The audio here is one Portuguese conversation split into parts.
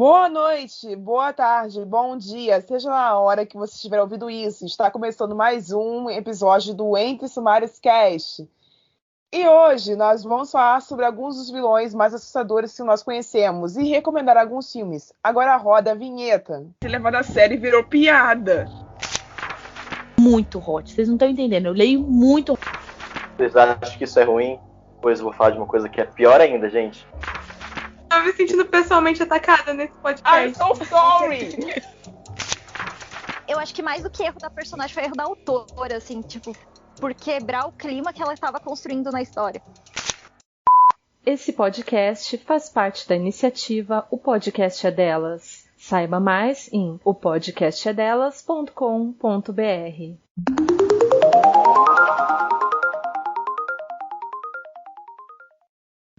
Boa noite, boa tarde, bom dia, seja na hora que você estiver ouvindo isso. Está começando mais um episódio do Entre Sumários Cast. E hoje nós vamos falar sobre alguns dos vilões mais assustadores que nós conhecemos e recomendar alguns filmes. Agora roda a vinheta. Se levar a sério virou piada. Muito hot, vocês não estão entendendo, eu leio muito. Vocês acham que isso é ruim? Pois eu vou falar de uma coisa que é pior ainda, gente. Eu me sentindo pessoalmente atacada nesse podcast. I'm so sorry! Eu acho que mais do que erro da personagem foi erro da autora, assim, tipo, por quebrar o clima que ela estava construindo na história. Esse podcast faz parte da iniciativa O Podcast é Delas. Saiba mais em opodcastedelas.com.br.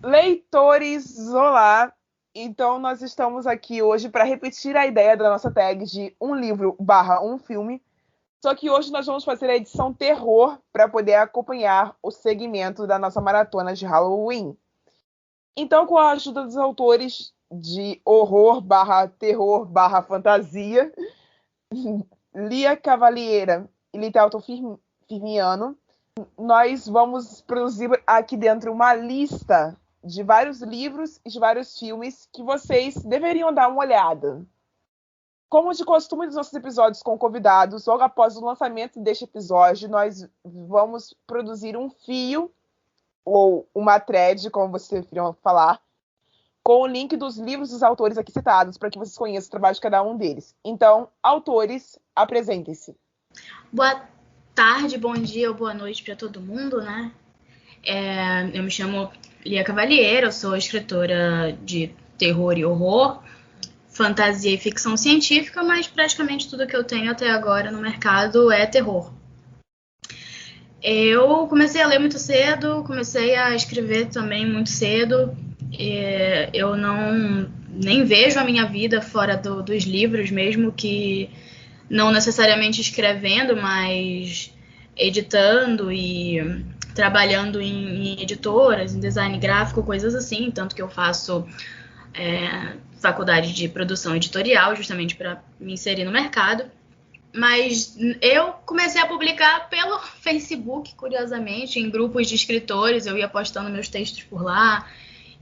Leitores, olá! Então nós estamos aqui hoje para repetir a ideia da nossa tag de um livro / um filme. Só que hoje nós vamos fazer a edição terror para poder acompanhar o segmento da nossa maratona de Halloween. Então, com a ajuda dos autores de horror / terror / fantasia, Lia Cavaliera e Littleton Firmiano, nós vamos produzir aqui dentro uma lista de vários livros e de vários filmes que vocês deveriam dar uma olhada. Como de costume dos nossos episódios com convidados, logo após o lançamento deste episódio, nós vamos produzir um fio, ou uma thread, como vocês preferiam falar, com o link dos livros dos autores aqui citados, para que vocês conheçam o trabalho de cada um deles. Então, autores, apresentem-se. Boa tarde, bom dia ou boa noite para todo mundo, né? Eu me chamo Lia Cavaliera, eu sou escritora de terror e horror, fantasia e ficção científica, mas praticamente tudo que eu tenho até agora no mercado é terror. Eu comecei a ler muito cedo, comecei a escrever também muito cedo. Eu nem vejo a minha vida fora dos livros, mesmo que não necessariamente escrevendo, mas editando e trabalhando em editoras, em design gráfico, coisas assim, tanto que eu faço faculdade de produção editorial, justamente para me inserir no mercado. Mas eu comecei a publicar pelo Facebook, curiosamente, em grupos de escritores, eu ia postando meus textos por lá,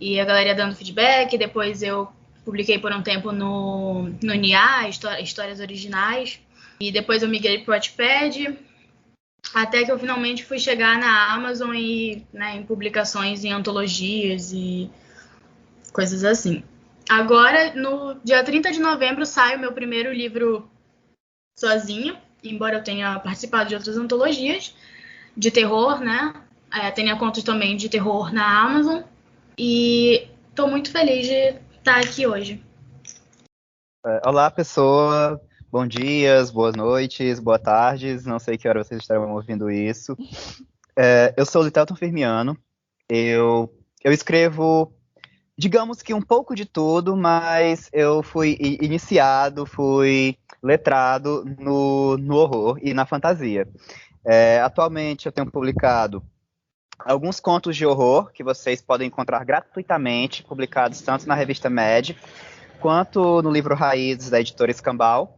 e a galera ia dando feedback. Depois eu publiquei por um tempo no NIA, Histórias Originais, e depois eu migrei para o Wattpad, até que eu finalmente fui chegar na Amazon e, né, em publicações em antologias e coisas assim. Agora, no dia 30 de novembro, sai o meu primeiro livro sozinho, embora eu tenha participado de outras antologias de terror, né? Tenho contos também de terror na Amazon e estou muito feliz de estar aqui hoje. Olá, pessoa. Bom dias, boas noites, boas tardes. Não sei que hora vocês estarão ouvindo isso. Eu sou o Littleton Firmiano. Eu escrevo, digamos que um pouco de tudo, mas eu fui iniciado, fui letrado no horror e na fantasia. Atualmente eu tenho publicado alguns contos de horror que vocês podem encontrar gratuitamente, publicados tanto na revista Mad, quanto no livro Raízes da editora Escambau.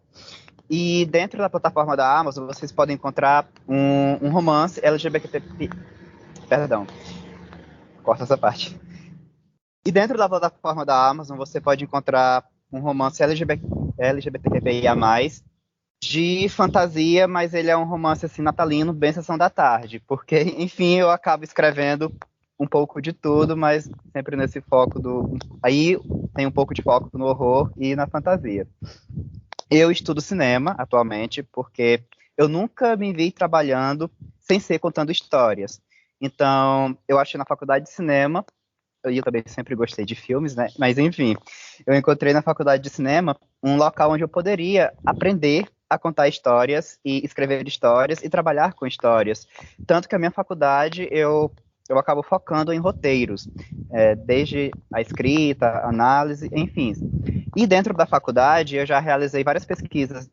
E dentro da plataforma da Amazon vocês podem encontrar um romance LGBT... Perdão, corta essa parte. E dentro da plataforma da Amazon você pode encontrar um romance LGBTQIA+, de fantasia, mas ele é um romance assim natalino, bem sessão da tarde, porque, enfim, eu acabo escrevendo um pouco de tudo, mas sempre nesse foco Aí tem um pouco de foco no horror e na fantasia. Eu estudo cinema atualmente, porque eu nunca me vi trabalhando sem ser contando histórias. Então, eu achei na faculdade de cinema, eu também sempre gostei de filmes, né? Mas, enfim, eu encontrei na faculdade de cinema um local onde eu poderia aprender a contar histórias e escrever histórias e trabalhar com histórias. Tanto que a minha faculdade, eu acabo focando em roteiros, desde a escrita, a análise, enfim. E dentro da faculdade, eu já realizei várias pesquisas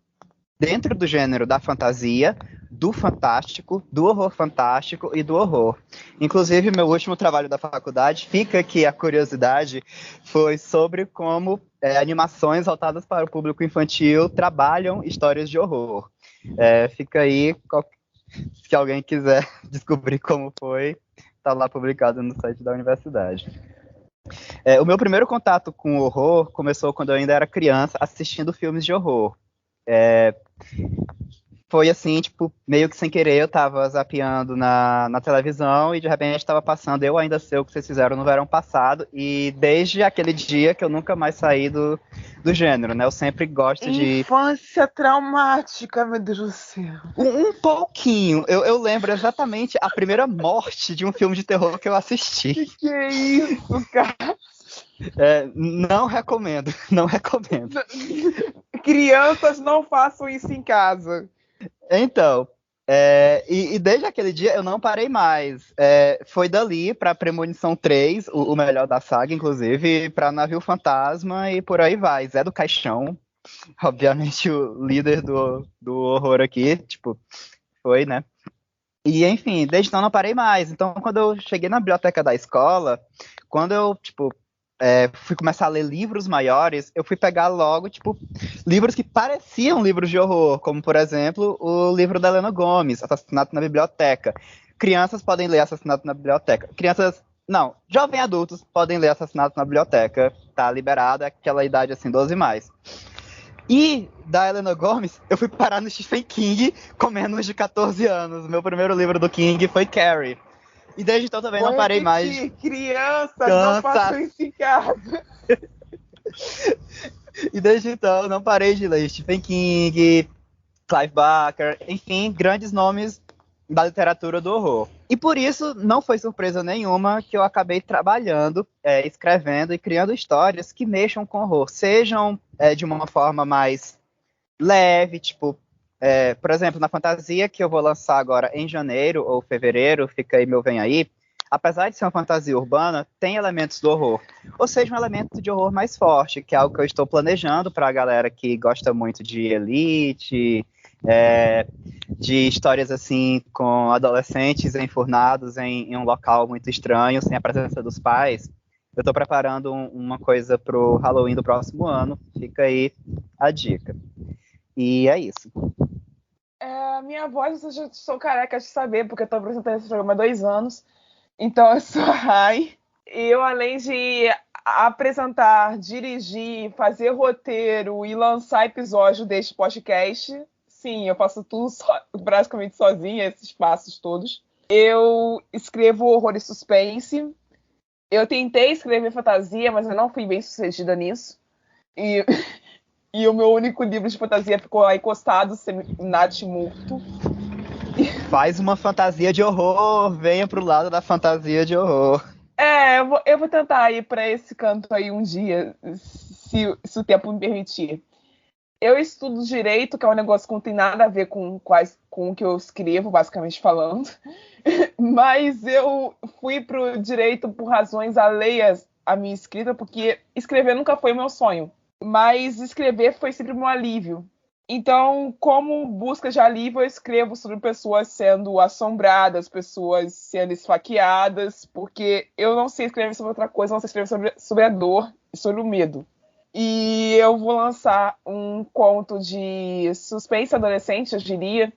dentro do gênero da fantasia, do fantástico, do horror fantástico e do horror. Inclusive, meu último trabalho da faculdade, fica aqui a curiosidade, foi sobre como animações voltadas para o público infantil trabalham histórias de horror. Fica aí, se alguém quiser descobrir como foi, está lá publicado no site da universidade. O meu primeiro contato com o horror começou quando eu ainda era criança, assistindo filmes de horror. Foi assim, tipo, meio que sem querer, eu tava zapeando na televisão e de repente tava passando Eu Ainda Sei O Que Vocês Fizeram no Verão Passado, e desde aquele dia que eu nunca mais saí do gênero, né? Eu sempre gosto de... Infância traumática, meu Deus do céu. Um pouquinho. Eu lembro exatamente a primeira morte de um filme de terror que eu assisti. Que é isso, cara? Não recomendo, não recomendo. Crianças, não façam isso em casa. Então, e desde aquele dia eu não parei mais. Foi dali pra Premonição 3, o melhor da saga, inclusive, pra Navio Fantasma e por aí vai. Zé do Caixão, obviamente o líder do horror aqui, tipo, foi, né? E enfim, desde então não parei mais. Então, quando eu cheguei na biblioteca da escola, quando eu, tipo, fui começar a ler livros maiores, eu fui pegar logo, tipo, livros que pareciam livros de horror, como, por exemplo, o livro da Helena Gomes, Assassinato na Biblioteca. Crianças podem ler Assassinato na Biblioteca. Jovens adultos podem ler Assassinato na Biblioteca. Tá liberado, aquela idade, assim, 12+. E, da Helena Gomes, eu fui parar no Stephen King com menos de 14 anos. Meu primeiro livro do King foi Carrie. E desde então também não parei mais. Crianças, não façam isso em casa. E desde então não parei de ler Stephen King, Clive Barker, enfim, grandes nomes da literatura do horror. E por isso não foi surpresa nenhuma que eu acabei trabalhando, escrevendo e criando histórias que mexam com horror. Sejam de uma forma mais leve, tipo... por exemplo, na fantasia que eu vou lançar agora em janeiro ou fevereiro, fica aí meu vem aí, apesar de ser uma fantasia urbana, tem elementos do horror. Ou seja, um elemento de horror mais forte, que é algo que eu estou planejando para a galera que gosta muito de Elite, de histórias assim com adolescentes enfurnados em um local muito estranho, sem a presença dos pais. Eu estou preparando uma coisa para o Halloween do próximo ano, fica aí a dica. E é isso. Minha voz, eu já estou careca de saber, porque eu estou apresentando esse programa há 2 anos. Então, eu sou a Rai. Eu, além de apresentar, dirigir, fazer roteiro e lançar episódio deste podcast, sim, eu faço tudo praticamente sozinha, esses passos todos. Eu escrevo horror e suspense. Eu tentei escrever fantasia, mas eu não fui bem sucedida nisso. E o meu único livro de fantasia ficou lá encostado, natimorto. Faz uma fantasia de horror, venha pro lado da fantasia de horror. Eu vou tentar ir para esse canto aí um dia, se o tempo me permitir. Eu estudo direito, que é um negócio que não tem nada a ver com o que eu escrevo, basicamente falando. Mas eu fui pro direito por razões alheias à minha escrita, porque escrever nunca foi o meu sonho. Mas escrever foi sempre um alívio. Então, como busca de alívio, eu escrevo sobre pessoas sendo assombradas, pessoas sendo esfaqueadas, porque eu não sei escrever sobre outra coisa, não sei escrever sobre a dor e sobre o medo. E eu vou lançar um conto de suspense adolescente, eu diria,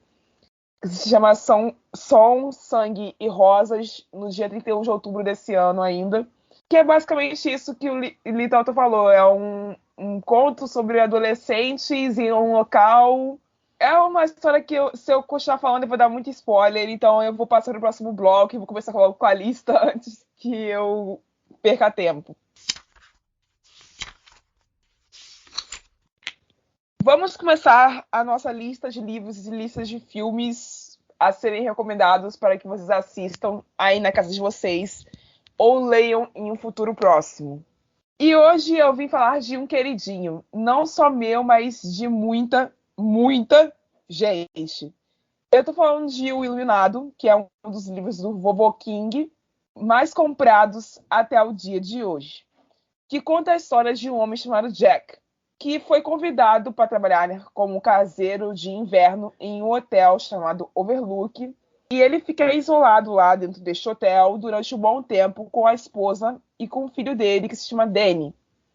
que se chama Som, Sangue e Rosas, no dia 31 de outubro desse ano ainda. Que é basicamente isso que o Litalto falou, é um conto sobre adolescentes em um local. É uma história que, se eu continuar falando, eu vou dar muito spoiler, então eu vou passar para o próximo bloco e vou começar logo com a lista antes que eu perca tempo. Vamos começar a nossa lista de livros e listas de filmes a serem recomendados para que vocês assistam aí na casa de vocês ou leiam em um futuro próximo. E hoje eu vim falar de um queridinho, não só meu, mas de muita, muita gente. Eu tô falando de O Iluminado, que é um dos livros do Vovô King mais comprados até o dia de hoje, que conta a história de um homem chamado Jack, que foi convidado para trabalhar como caseiro de inverno em um hotel chamado Overlook. E ele fica isolado lá dentro deste hotel durante um bom tempo com a esposa e com o filho dele, que se chama Danny.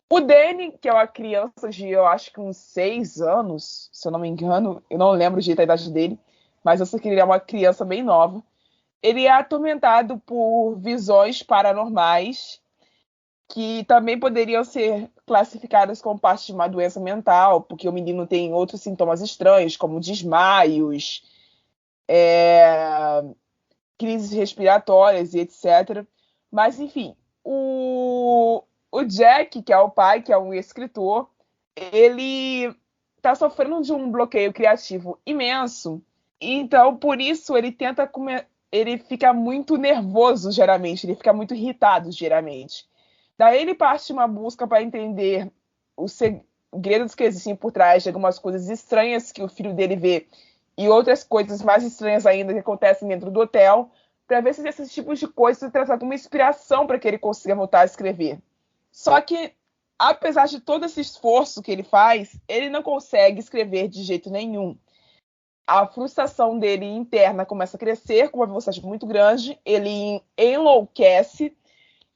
O Danny, que é uma criança de, eu acho que uns 6 anos, se eu não me engano, eu não lembro direito a idade dele, mas eu sei que ele é uma criança bem nova. Ele é atormentado por visões paranormais, que também poderiam ser classificadas como parte de uma doença mental, porque o menino tem outros sintomas estranhos, como desmaios, crises respiratórias e etc. Mas, enfim, o Jack, que é o pai, que é um escritor, ele está sofrendo de um bloqueio criativo imenso. Então, por isso, ele fica muito nervoso, geralmente. Ele fica muito irritado, geralmente. Daí ele parte uma busca para entender os segredos que existem por trás de algumas coisas estranhas que o filho dele vê e outras coisas mais estranhas ainda que acontecem dentro do hotel, para ver se esses tipos de coisas trazem alguma inspiração para que ele consiga voltar a escrever. Só que, apesar de todo esse esforço que ele faz, ele não consegue escrever de jeito nenhum. A frustração dele interna começa a crescer com uma velocidade muito grande, ele enlouquece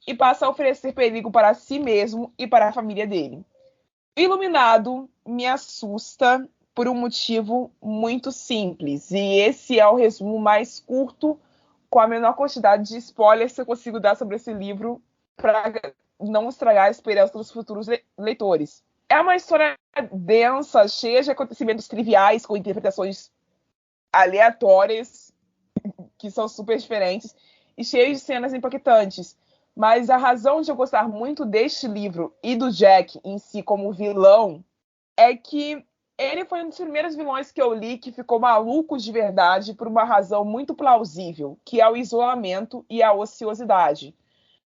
e passa a oferecer perigo para si mesmo e para a família dele. Iluminado me assusta por um motivo muito simples, e esse é o resumo mais curto, com a menor quantidade de spoilers que eu consigo dar sobre esse livro para não estragar a esperança dos futuros leitores. É uma história densa, cheia de acontecimentos triviais, com interpretações aleatórias, que são super diferentes, e cheia de cenas impactantes. Mas a razão de eu gostar muito deste livro e do Jack em si como vilão é que ele foi um dos primeiros vilões que eu li que ficou maluco de verdade por uma razão muito plausível, que é o isolamento e a ociosidade.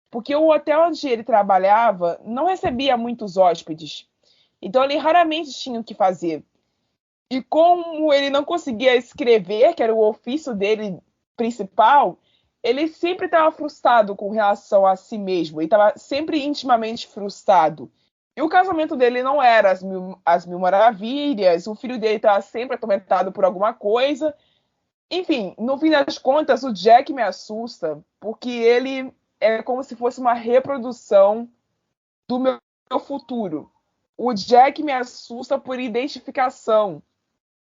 Porque o hotel onde ele trabalhava não recebia muitos hóspedes. Então ele raramente tinha o que fazer. E como ele não conseguia escrever, que era o ofício dele principal, ele sempre estava frustrado com relação a si mesmo. Ele estava sempre intimamente frustrado. E o casamento dele não era as mil maravilhas. O filho dele estava sempre atormentado por alguma coisa. Enfim, no fim das contas, o Jack me assusta, porque ele é como se fosse uma reprodução do meu futuro. O Jack me assusta por identificação,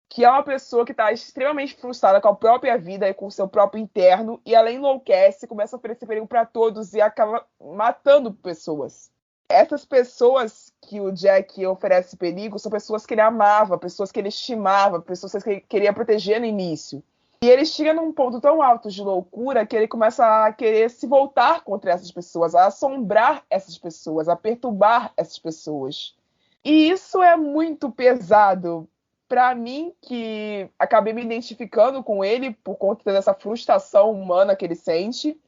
que é uma pessoa que está extremamente frustrada com a própria vida e com o seu próprio interno, e ela enlouquece, começa a oferecer perigo para todos e acaba matando pessoas. Essas pessoas que o Jack oferece perigo são pessoas que ele amava, pessoas que ele estimava, pessoas que ele queria proteger no início. E ele chega num ponto tão alto de loucura que ele começa a querer se voltar contra essas pessoas, a assombrar essas pessoas, a perturbar essas pessoas. E isso é muito pesado para mim, que acabei me identificando com ele por conta dessa frustração humana que ele sente,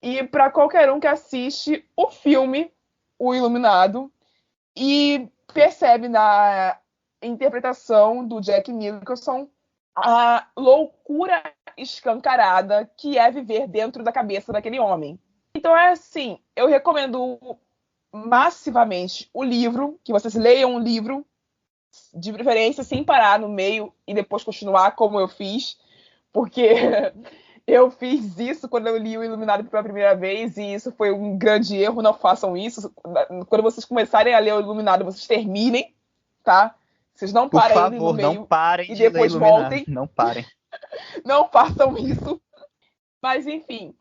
e para qualquer um que assiste o filme O Iluminado e percebe na interpretação do Jack Nicholson a loucura escancarada que é viver dentro da cabeça daquele homem. Então é assim, eu recomendo massivamente o livro, que vocês leiam o livro, de preferência sem parar no meio e depois continuar como eu fiz, porque eu fiz isso quando eu li O Iluminado pela primeira vez e isso foi um grande erro, não façam isso. Quando vocês começarem a ler O Iluminado, vocês terminem, tá? Vocês não parem Por favor, no meio não parem e de depois ler Iluminado. voltem. Não parem. Não façam isso. Mas, enfim,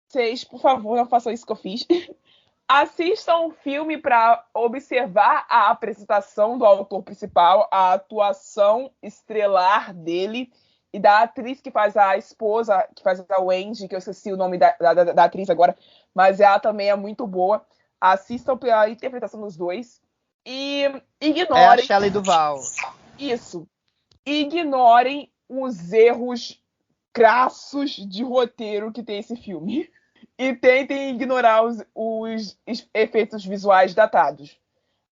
vocês, por favor, não façam isso que eu fiz. Assistam o filme para observar a apresentação do autor principal, a atuação estrelar dele e da atriz que faz a esposa, que faz a Wendy, que eu esqueci o nome da atriz agora, mas ela também é muito boa. Assistam pela interpretação dos dois e ignorem... É a Shelley Duvall. Isso. Ignorem os erros crassos de roteiro que tem esse filme. E tentem ignorar os efeitos visuais datados.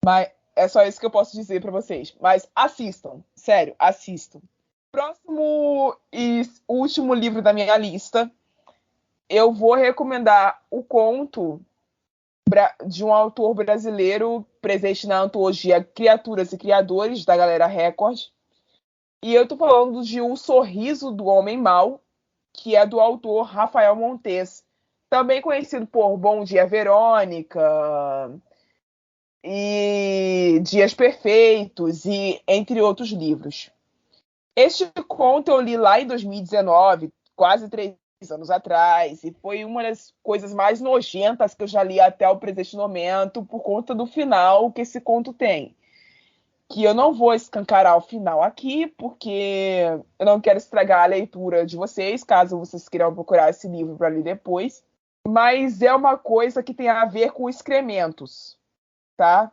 Mas é só isso que eu posso dizer para vocês. Mas assistam. Sério, assistam. Próximo e último livro da minha lista, eu vou recomendar o conto de um autor brasileiro presente na antologia Criaturas e Criadores, da Galera Record. E eu tô falando de O Sorriso do Homem Mau, que é do autor Rafael Montes, também conhecido por Bom Dia, Verônica, e Dias Perfeitos, e entre outros livros. Este conto eu li lá em 2019, quase 3 anos atrás, e foi uma das coisas mais nojentas que eu já li até o presente momento, por conta do final que esse conto tem. Que eu não vou escancarar o final aqui, porque eu não quero estragar a leitura de vocês, caso vocês queiram procurar esse livro para ler depois. Mas é uma coisa que tem a ver com excrementos, tá?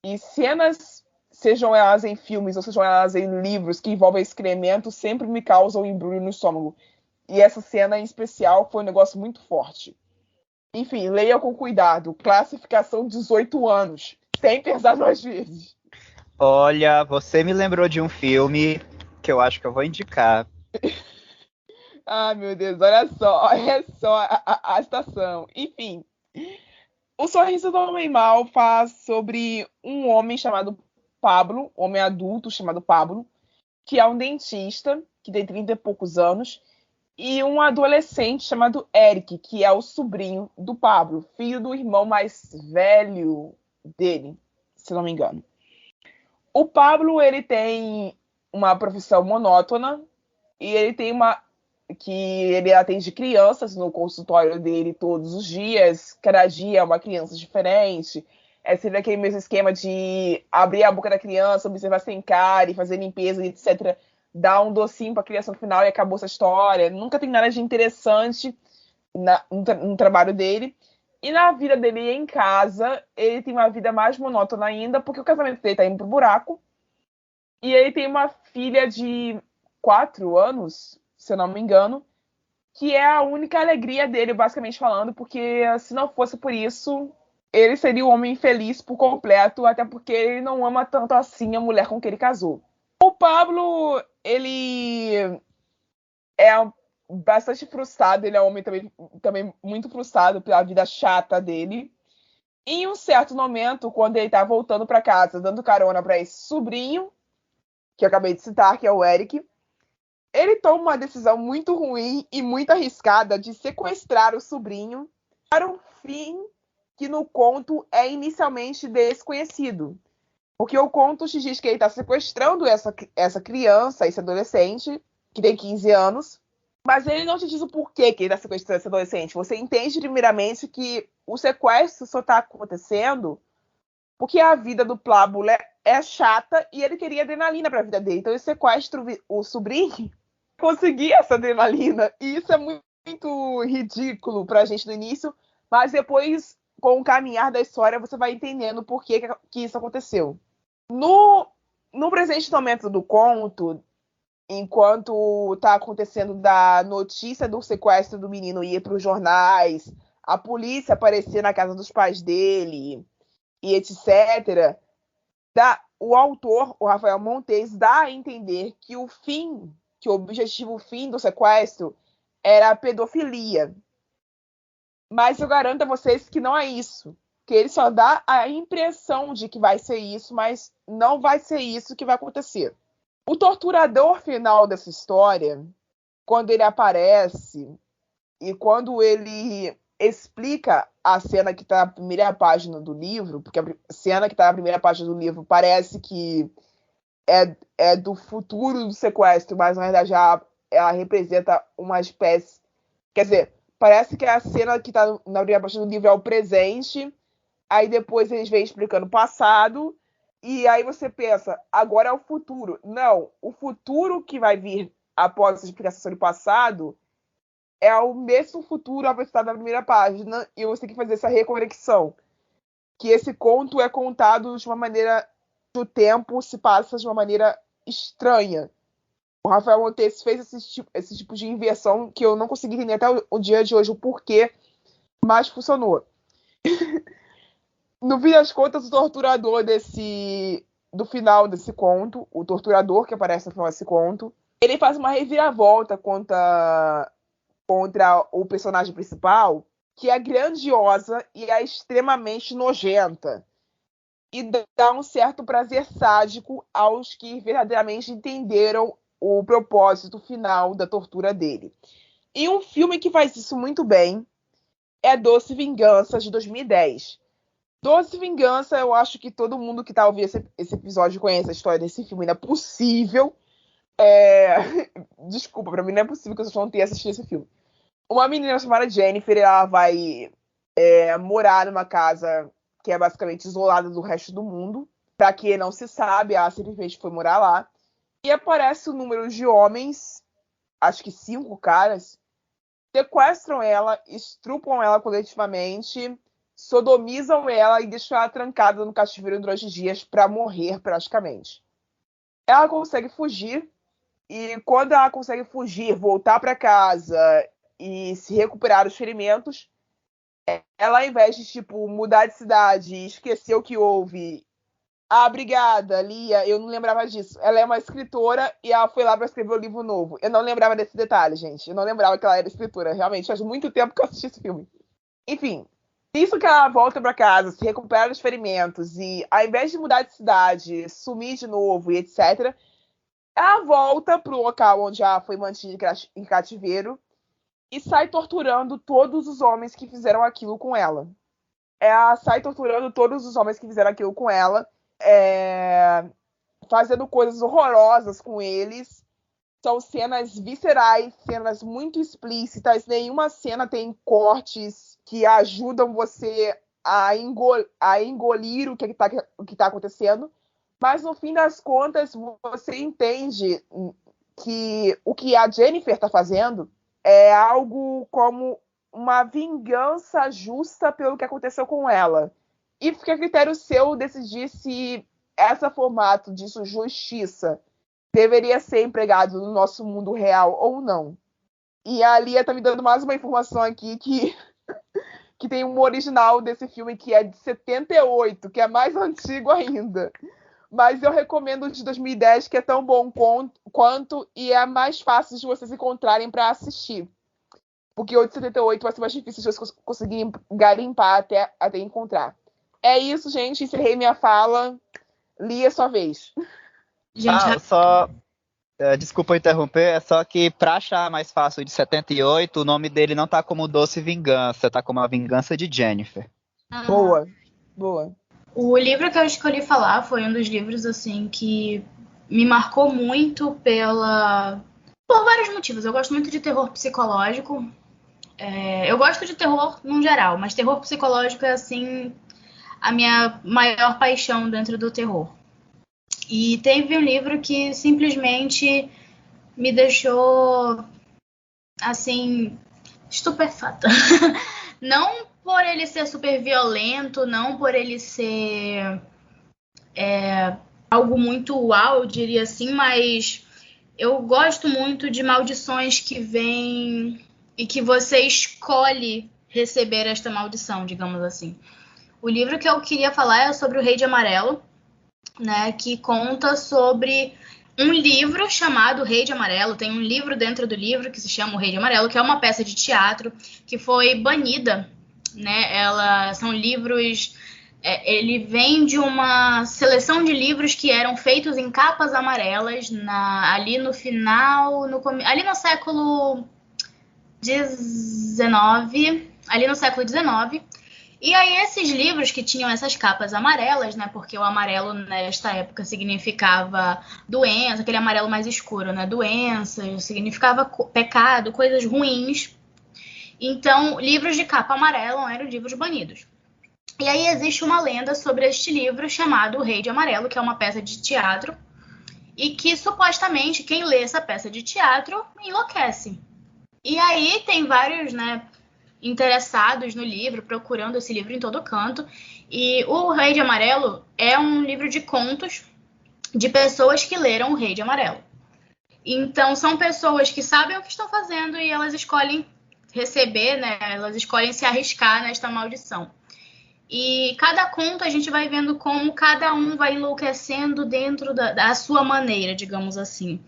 E cenas, sejam elas em filmes ou sejam elas em livros que envolvem excrementos, sempre me causam embrulho no estômago. E essa cena em especial foi um negócio muito forte. Enfim, leia com cuidado. Classificação 18 anos. Sem pensar 2 vezes. Olha, você me lembrou de um filme que eu acho que eu vou indicar. Ah, meu Deus, olha só a situação. Enfim, O Sorriso do Homem Mau faz sobre um homem chamado Pablo, homem adulto chamado Pablo, que é um dentista, que tem 30 e poucos anos, e um adolescente chamado Eric, que é o sobrinho do Pablo, filho do irmão mais velho dele, se não me engano. O Pablo, ele tem uma profissão monótona e ele tem que ele atende crianças no consultório dele todos os dias. Cada dia é uma criança diferente. É sempre aquele mesmo esquema de abrir a boca da criança, observar sem cara e fazer limpeza, etc. Dar um docinho para a criança no final e acabou essa história. Nunca tem nada de interessante no trabalho dele. E na vida dele em casa, ele tem uma vida mais monótona ainda, porque o casamento dele tá indo pro buraco. E ele tem uma filha de 4 anos, se eu não me engano, que é a única alegria dele, basicamente falando, porque se não fosse por isso, ele seria um homem infeliz por completo, até porque ele não ama tanto assim a mulher com quem ele casou. O Pablo, ele é bastante frustrado, ele é um homem também muito frustrado pela vida chata dele. Em um certo momento, quando ele tá voltando para casa, dando carona para esse sobrinho, que eu acabei de citar, que é o Eric, ele toma uma decisão muito ruim e muito arriscada de sequestrar o sobrinho para um fim que no conto é inicialmente desconhecido. Porque o conto te diz que ele está sequestrando essa criança, esse adolescente, que tem 15 anos, mas ele não te diz o porquê que ele está sequestrando esse adolescente. Você entende primeiramente que o sequestro só está acontecendo porque a vida do Pablo é chata e ele queria adrenalina para a vida dele. Então ele sequestra o sobrinho conseguir essa adrenalina. E isso é muito ridículo pra gente no início, mas depois, com o caminhar da história, você vai entendendo por que isso aconteceu. No presente momento do conto, enquanto tá acontecendo da notícia do sequestro do menino ir para os jornais, a polícia aparecer na casa dos pais dele, e etc., o autor, o Rafael Montes, dá a entender que o objetivo fim do sequestro era a pedofilia. Mas eu garanto a vocês que não é isso. Que ele só dá a impressão de que vai ser isso, mas não vai ser isso que vai acontecer. O torturador final dessa história, quando ele aparece e quando ele explica a cena que está na primeira página do livro, porque a cena que está na primeira página do livro parece que é do futuro do sequestro, mas na verdade ela representa uma espécie... Quer dizer, parece que a cena que está na primeira página do livro é o presente, aí depois eles vêm explicando o passado, e aí você pensa, agora é o futuro. Não, o futuro que vai vir após essa explicação sobre o passado é o mesmo futuro apresentado na primeira página, e você tem que fazer essa reconexão. Que esse conto é contado de uma maneira... O tempo se passa de uma maneira estranha. O Rafael Montes fez esse tipo de inversão que eu não consegui entender até o dia de hoje o porquê, mas funcionou. No fim das contas, o torturador do final desse conto, o torturador que aparece no final desse conto, ele faz uma reviravolta contra o personagem principal, que é grandiosa e é extremamente nojenta. E dá um certo prazer sádico aos que verdadeiramente entenderam o propósito final da tortura dele. E um filme que faz isso muito bem, é Doce Vingança, de 2010. Doce Vingança, eu acho que todo mundo que tá ouvindo esse episódio conhece a história desse filme, não é possível. Desculpa, pra mim não é possível que vocês não tenham assistido esse filme. Uma menina chamada Jennifer, ela vai morar numa casa que é basicamente isolada do resto do mundo. Pra quem não se sabe, ela simplesmente foi morar lá. E aparece um número de homens, acho que 5 caras, sequestram ela, estrupam ela coletivamente, sodomizam ela e deixam ela trancada no cativeiro durante dias pra morrer praticamente. Ela consegue fugir e quando ela consegue fugir, voltar pra casa e se recuperar dos ferimentos, ela, ao invés de mudar de cidade e esquecer o que houve, obrigada, Lia, eu não lembrava disso. Ela é uma escritora e ela foi lá para escrever um livro novo. Eu não lembrava desse detalhe, gente. Eu não lembrava que ela era escritora. Realmente, faz muito tempo que eu assisti esse filme. Enfim, isso que ela volta para casa, se recupera dos ferimentos e, ao invés de mudar de cidade, sumir de novo e etc., ela volta pro local onde ela foi mantida em cativeiro e sai torturando todos os homens que fizeram aquilo com ela. Ela sai torturando todos os homens que fizeram aquilo com ela, fazendo coisas horrorosas com eles. São cenas viscerais, cenas muito explícitas. Nenhuma cena tem cortes que ajudam você a engolir o que está acontecendo. Mas, no fim das contas, você entende que o que a Jennifer está fazendo é algo como uma vingança justa pelo que aconteceu com ela. E fica a critério seu decidir se esse formato de justiça deveria ser empregado no nosso mundo real ou não. E a Lia tá me dando mais uma informação aqui que tem um original desse filme que é de 78, que é mais antigo ainda. Mas eu recomendo o de 2010, que é tão bom quanto e é mais fácil de vocês encontrarem para assistir. Porque o de 78 vai ser mais difícil de vocês conseguirem garimpar até encontrar. É isso, gente. Encerrei minha fala. Lia, sua vez. Gente, Desculpa interromper, é só que pra achar mais fácil o de 78, o nome dele não tá como Doce Vingança, tá como A Vingança de Jennifer. Boa. O livro que eu escolhi falar foi um dos livros, assim, que me marcou muito por vários motivos. Eu gosto muito de terror psicológico. Eu gosto de terror no geral, mas terror psicológico é, assim, a minha maior paixão dentro do terror. E teve um livro que simplesmente me deixou, assim, estupefata. Não por ele ser super violento, não por ele ser algo muito uau, eu diria assim, mas eu gosto muito de maldições que vêm e que você escolhe receber esta maldição, digamos assim. O livro que eu queria falar é sobre o Rei de Amarelo, né, que conta sobre um livro chamado Rei de Amarelo. Tem um livro dentro do livro que se chama O Rei de Amarelo, que é uma peça de teatro que foi banida, né? São livros... ele vem de uma seleção de livros que eram feitos em capas amarelas ali no final... ali no século XIX. Ali no século XIX. E aí esses livros que tinham essas capas amarelas, né, porque o amarelo nesta época significava doença, aquele amarelo mais escuro, né, doenças, significava pecado, coisas ruins. Então, livros de capa amarela eram livros banidos. E aí existe uma lenda sobre este livro chamado O Rei de Amarelo, que é uma peça de teatro, e que supostamente quem lê essa peça de teatro enlouquece. E aí tem vários, né, interessados no livro, procurando esse livro em todo canto. E o Rei de Amarelo é um livro de contos de pessoas que leram o Rei de Amarelo. Então, são pessoas que sabem o que estão fazendo e elas escolhem receber, né? Elas escolhem se arriscar nesta maldição. E cada conto a gente vai vendo como cada um vai enlouquecendo dentro da sua maneira, digamos assim.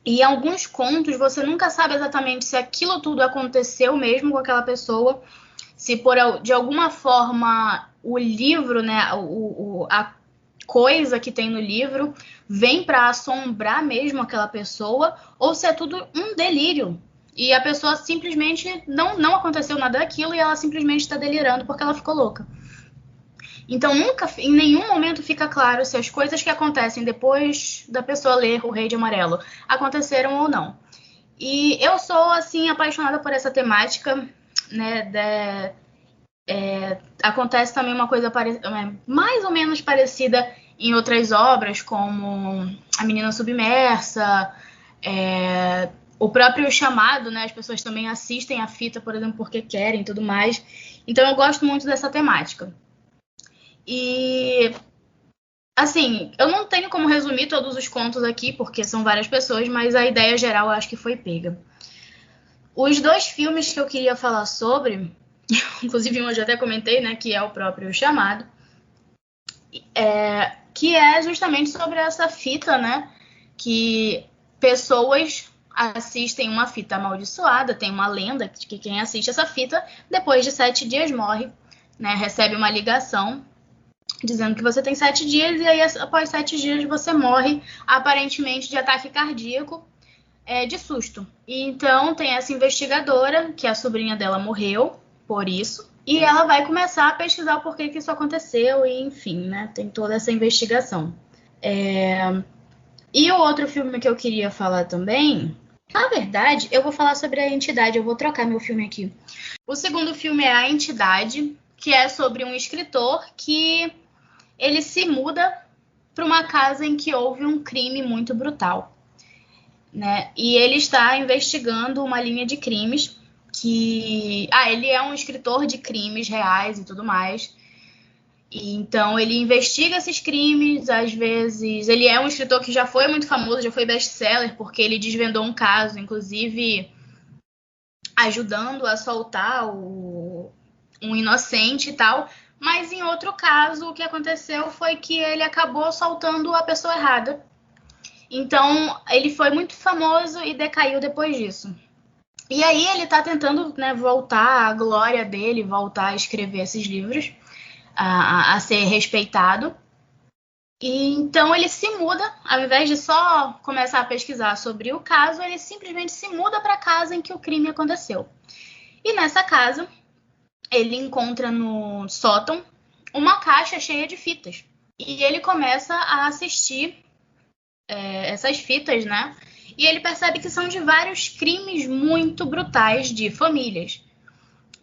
E em alguns contos você nunca sabe exatamente se aquilo tudo aconteceu mesmo com aquela pessoa, se de alguma forma o livro, né, a coisa que tem no livro vem para assombrar mesmo aquela pessoa, ou se é tudo um delírio. e a pessoa simplesmente não aconteceu nada daquilo e ela simplesmente está delirando porque ela ficou louca. Então, nunca, em nenhum momento fica claro se as coisas que acontecem depois da pessoa ler O Rei de Amarelo aconteceram ou não. E eu sou, assim, apaixonada por essa temática, né? Acontece também uma coisa mais ou menos parecida em outras obras, como A Menina Submersa, o próprio Chamado, né? As pessoas também assistem a fita, por exemplo, porque querem e tudo mais. Então, eu gosto muito dessa temática. E, assim, eu não tenho como resumir todos os contos aqui, porque são várias pessoas, mas a ideia geral eu acho que foi pega. Os 2 filmes que eu queria falar sobre, inclusive um eu já até comentei, né, que é o próprio Chamado, que é justamente sobre essa fita, né, que pessoas assistem uma fita amaldiçoada, tem uma lenda de que quem assiste essa fita, depois de 7 dias morre, né, recebe uma ligação dizendo que você tem 7 dias e aí após 7 dias você morre aparentemente de ataque cardíaco, de susto. E então tem essa investigadora, que a sobrinha dela morreu por isso, e ela vai começar a pesquisar o porquê que isso aconteceu e enfim, né, tem toda essa investigação. E o outro filme que eu queria falar também, na verdade, eu vou falar sobre A Entidade, eu vou trocar meu filme aqui. O segundo filme é A Entidade, que é sobre um escritor que ele se muda para uma casa em que houve um crime muito brutal, né? E ele está investigando uma linha de crimes que... ele é um escritor de crimes reais e tudo mais. E então ele investiga esses crimes, às vezes... Ele é um escritor que já foi muito famoso, já foi best-seller, porque ele desvendou um caso, inclusive ajudando a soltar um inocente e tal. Mas em outro caso, o que aconteceu foi que ele acabou soltando a pessoa errada. Então, ele foi muito famoso e decaiu depois disso. E aí ele está tentando, né, voltar à glória dele, voltar a escrever esses livros, a ser respeitado. E então ele se muda, ao invés de só começar a pesquisar sobre o caso, ele simplesmente se muda para a casa em que o crime aconteceu. E nessa casa... ele encontra no sótão uma caixa cheia de fitas. E ele começa a assistir essas fitas, né? E ele percebe que são de vários crimes muito brutais de famílias.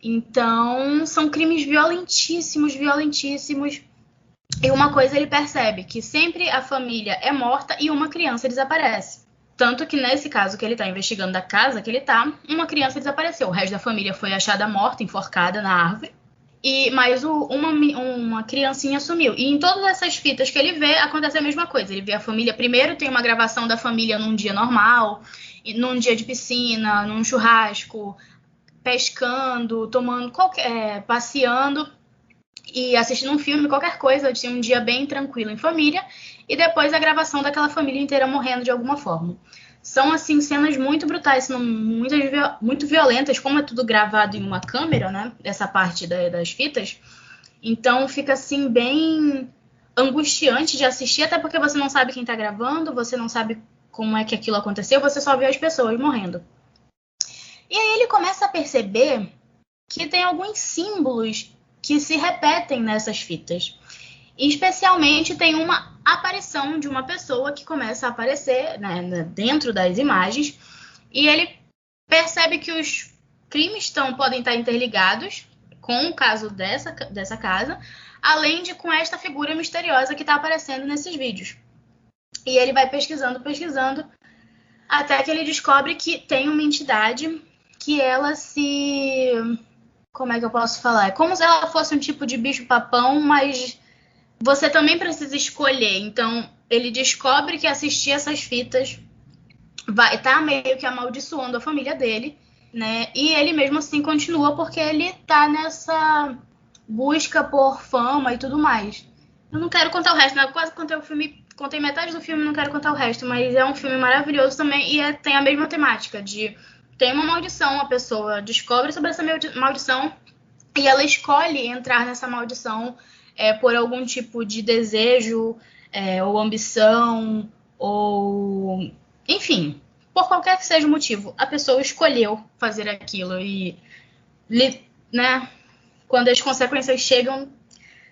Então, são crimes violentíssimos, violentíssimos. E uma coisa ele percebe, que sempre a família é morta e uma criança desaparece. Tanto que nesse caso que ele está investigando da casa que ele está, uma criança desapareceu. O resto da família foi achada morta, enforcada na árvore. Mas uma criancinha sumiu. E em todas essas fitas que ele vê, acontece a mesma coisa. Ele vê a família... Primeiro tem uma gravação da família num dia normal, num dia de piscina, num churrasco, pescando, passeando e assistindo um filme, qualquer coisa. Tinha um dia bem tranquilo em família. E depois a gravação daquela família inteira morrendo de alguma forma. São, assim, cenas muito brutais, são muito violentas, como é tudo gravado em uma câmera, né? Essa parte das fitas. Então fica, assim, bem angustiante de assistir, até porque você não sabe quem tá gravando, você não sabe como é que aquilo aconteceu, você só vê as pessoas morrendo. E aí ele começa a perceber que tem alguns símbolos que se repetem nessas fitas. E especialmente tem uma aparição de uma pessoa que começa a aparecer, né, dentro das imagens, e ele percebe que os crimes podem estar interligados com o caso dessa casa, além de com esta figura misteriosa que está aparecendo nesses vídeos. E ele vai pesquisando, até que ele descobre que tem uma entidade que ela se... Como é que eu posso falar? É como se ela fosse um tipo de bicho-papão, mas você também precisa escolher. Então, ele descobre que assistir essas fitas vai estar meio que amaldiçoando a família dele, né? E ele mesmo assim continua porque ele tá nessa busca por fama e tudo mais. Eu não quero contar o resto, né? Eu quase contei o filme, contei metade do filme, não quero contar o resto, mas é um filme maravilhoso também e tem a mesma temática de... Tem uma maldição, a pessoa descobre sobre essa maldição e ela escolhe entrar nessa maldição por algum tipo de desejo ou ambição, ou... Enfim, por qualquer que seja o motivo, a pessoa escolheu fazer aquilo e, né, quando as consequências chegam,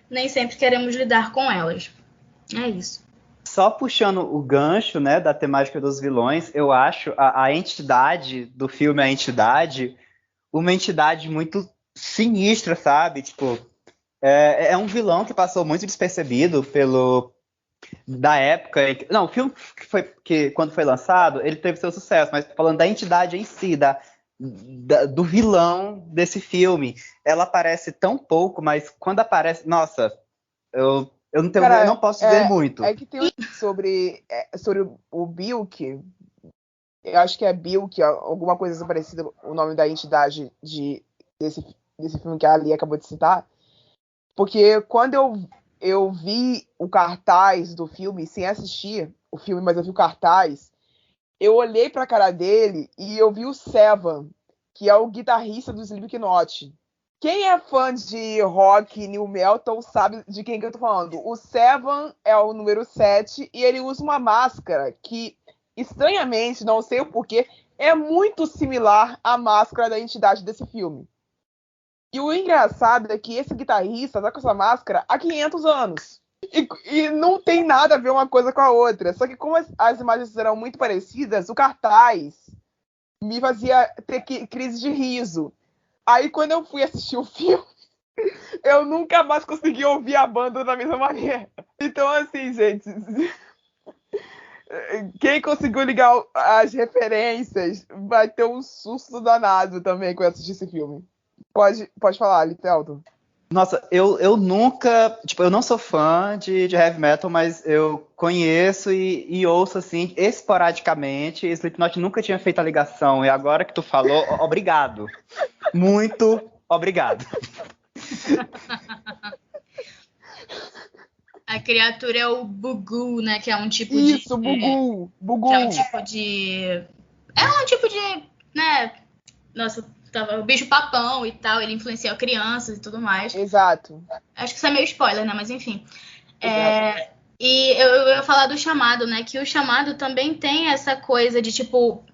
nem sempre queremos lidar com elas. É isso. Só puxando o gancho, né, da temática dos vilões, eu acho a entidade do filme, a entidade, uma entidade muito sinistra, sabe? Tipo, é um vilão que passou muito despercebido da época. Não, o filme que quando foi lançado, ele teve seu sucesso, mas falando da entidade em si, do vilão desse filme, ela aparece tão pouco, mas quando aparece, nossa, eu não posso dizer muito. É que tem sobre o Bilk, eu acho que é Bilk, alguma coisa parecida, o nome da entidade desse filme que a Ali acabou de citar, porque quando eu vi o cartaz do filme, sem assistir o filme, mas eu vi o cartaz, eu olhei pra cara dele e eu vi o Sevan, que é o guitarrista do Slipknot. Quem é fã de rock new metal sabe de quem que eu tô falando. O Sevan é o número 7 e ele usa uma máscara que, estranhamente, não sei o porquê, é muito similar à máscara da entidade desse filme. E o engraçado é que esse guitarrista tá com essa máscara há 500 anos. E não tem nada a ver uma coisa com a outra. Só que como as imagens eram muito parecidas, o cartaz me fazia ter crise de riso. Aí quando eu fui assistir o filme, eu nunca mais consegui ouvir a banda da mesma maneira. Então, assim, gente, quem conseguiu ligar as referências vai ter um susto danado também quando assistir esse filme. Pode falar, Litelton. Nossa, eu nunca, tipo, eu não sou fã de heavy metal, mas eu conheço e ouço, assim, esporadicamente. Slipknot nunca tinha feito a ligação, e agora que tu falou, obrigado. Muito obrigado. A criatura é o Bugu, né, que é um tipo Isso, Bugu. Que é um tipo de... É um tipo de, né, nossa... O bicho papão e tal, ele influencia crianças e tudo mais. Exato. Acho que isso é meio spoiler, né? Mas enfim. E eu ia falar do Chamado, né? Que o Chamado também tem essa coisa de tipo...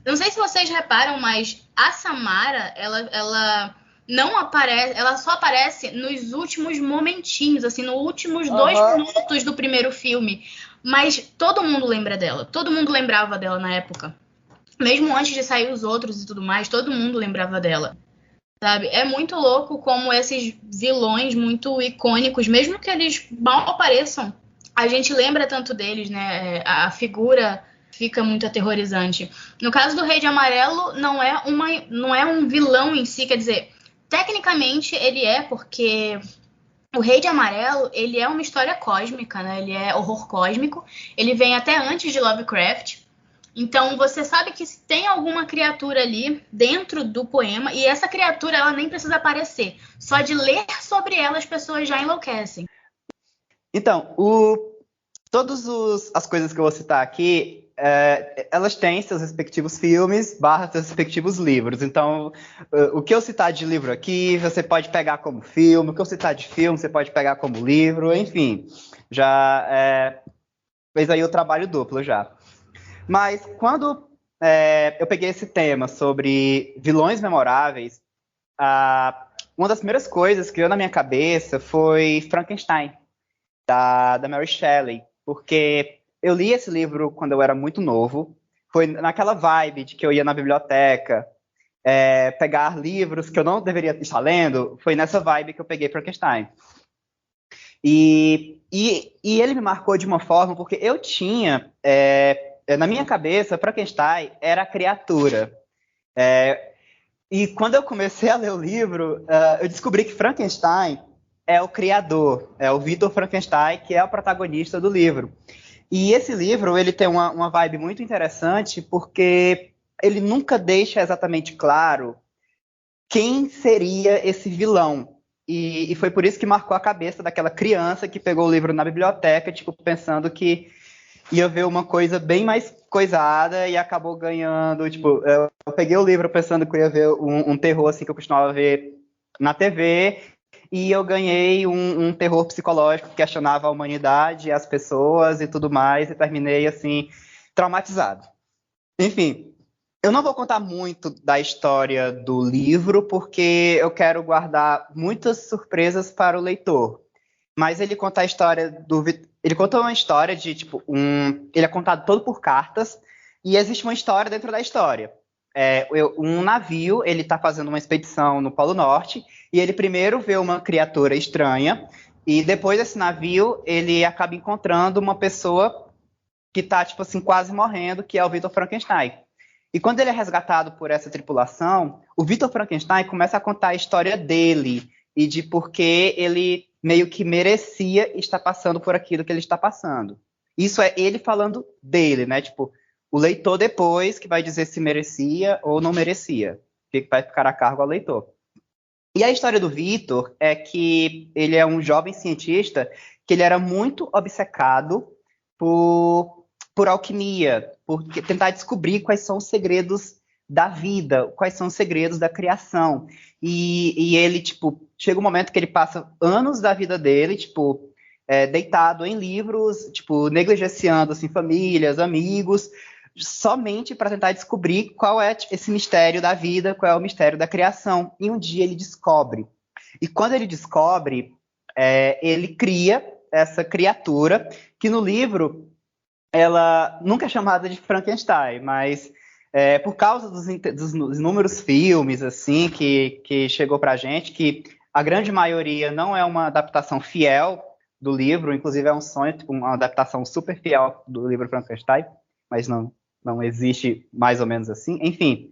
Não sei se vocês reparam, mas a Samara, ela não aparece... Ela só aparece nos últimos momentinhos, assim, nos últimos 2 minutos do primeiro filme. Mas todo mundo lembra dela. Todo mundo lembrava dela na época. Mesmo antes de sair os outros e tudo mais, todo mundo lembrava dela, sabe? É muito louco como esses vilões muito icônicos, mesmo que eles mal apareçam, a gente lembra tanto deles, né? A figura fica muito aterrorizante. No caso do Rei de Amarelo, não é um vilão em si, quer dizer, tecnicamente ele é, porque o Rei de Amarelo, ele é uma história cósmica, né? Ele é horror cósmico, ele vem até antes de Lovecraft. Então, você sabe que tem alguma criatura ali dentro do poema, e essa criatura, ela nem precisa aparecer. Só de ler sobre ela, as pessoas já enlouquecem. Então, todas as coisas que eu vou citar aqui, elas têm seus respectivos filmes, seus respectivos livros. Então, o que eu citar de livro aqui, você pode pegar como filme. O que eu citar de filme, você pode pegar como livro. Enfim, já fez aí o trabalho duplo já. Mas quando eu peguei esse tema sobre vilões memoráveis, uma das primeiras coisas que veio na minha cabeça foi Frankenstein, da Mary Shelley, porque eu li esse livro quando eu era muito novo, foi naquela vibe de que eu ia na biblioteca pegar livros que eu não deveria estar lendo, foi nessa vibe que eu peguei Frankenstein. E ele me marcou de uma forma, porque eu tinha... na minha cabeça, Frankenstein era a criatura. E quando eu comecei a ler o livro, eu descobri que Frankenstein é o criador, é o Victor Frankenstein, que é o protagonista do livro. E esse livro, ele tem uma vibe muito interessante, porque ele nunca deixa exatamente claro quem seria esse vilão. E foi por isso que marcou a cabeça daquela criança que pegou o livro na biblioteca, tipo, pensando que ia ver uma coisa bem mais coisada e acabou ganhando, tipo, eu peguei o livro pensando que eu ia ver um terror, assim, que eu costumava ver na TV, e eu ganhei um terror psicológico que questionava a humanidade, as pessoas e tudo mais, e terminei, assim, traumatizado. Enfim, eu não vou contar muito da história do livro, porque eu quero guardar muitas surpresas para o leitor. Mas ele conta a história do... Ele conta uma história de, tipo, ele é contado todo por cartas, e existe uma história dentro da história. Um navio, ele está fazendo uma expedição no Polo Norte, e ele primeiro vê uma criatura estranha, e depois desse navio, ele acaba encontrando uma pessoa que está, tipo assim, quase morrendo, que é o Victor Frankenstein. E quando ele é resgatado por essa tripulação, o Victor Frankenstein começa a contar a história dele, e de por que ele meio que merecia estar passando por aquilo que ele está passando. Isso é ele falando dele, né? Tipo, o leitor depois que vai dizer se merecia ou não merecia, que vai ficar a cargo ao leitor. E a história do Victor é que ele é um jovem cientista que ele era muito obcecado por alquimia, por tentar descobrir quais são os segredos da vida, quais são os segredos da criação. E ele, tipo, chega um momento que ele passa anos da vida dele, tipo, deitado em livros, tipo, negligenciando, assim, famílias, amigos, somente para tentar descobrir qual é esse mistério da vida, qual é o mistério da criação. E um dia ele descobre. E quando ele descobre, ele cria essa criatura, que no livro ela nunca é chamada de Frankenstein, mas por causa dos inúmeros filmes assim que chegou pra gente, que a grande maioria não é uma adaptação fiel do livro, inclusive é um sonho, tipo, uma adaptação super fiel do livro Frankenstein, mas não existe mais ou menos assim. Enfim,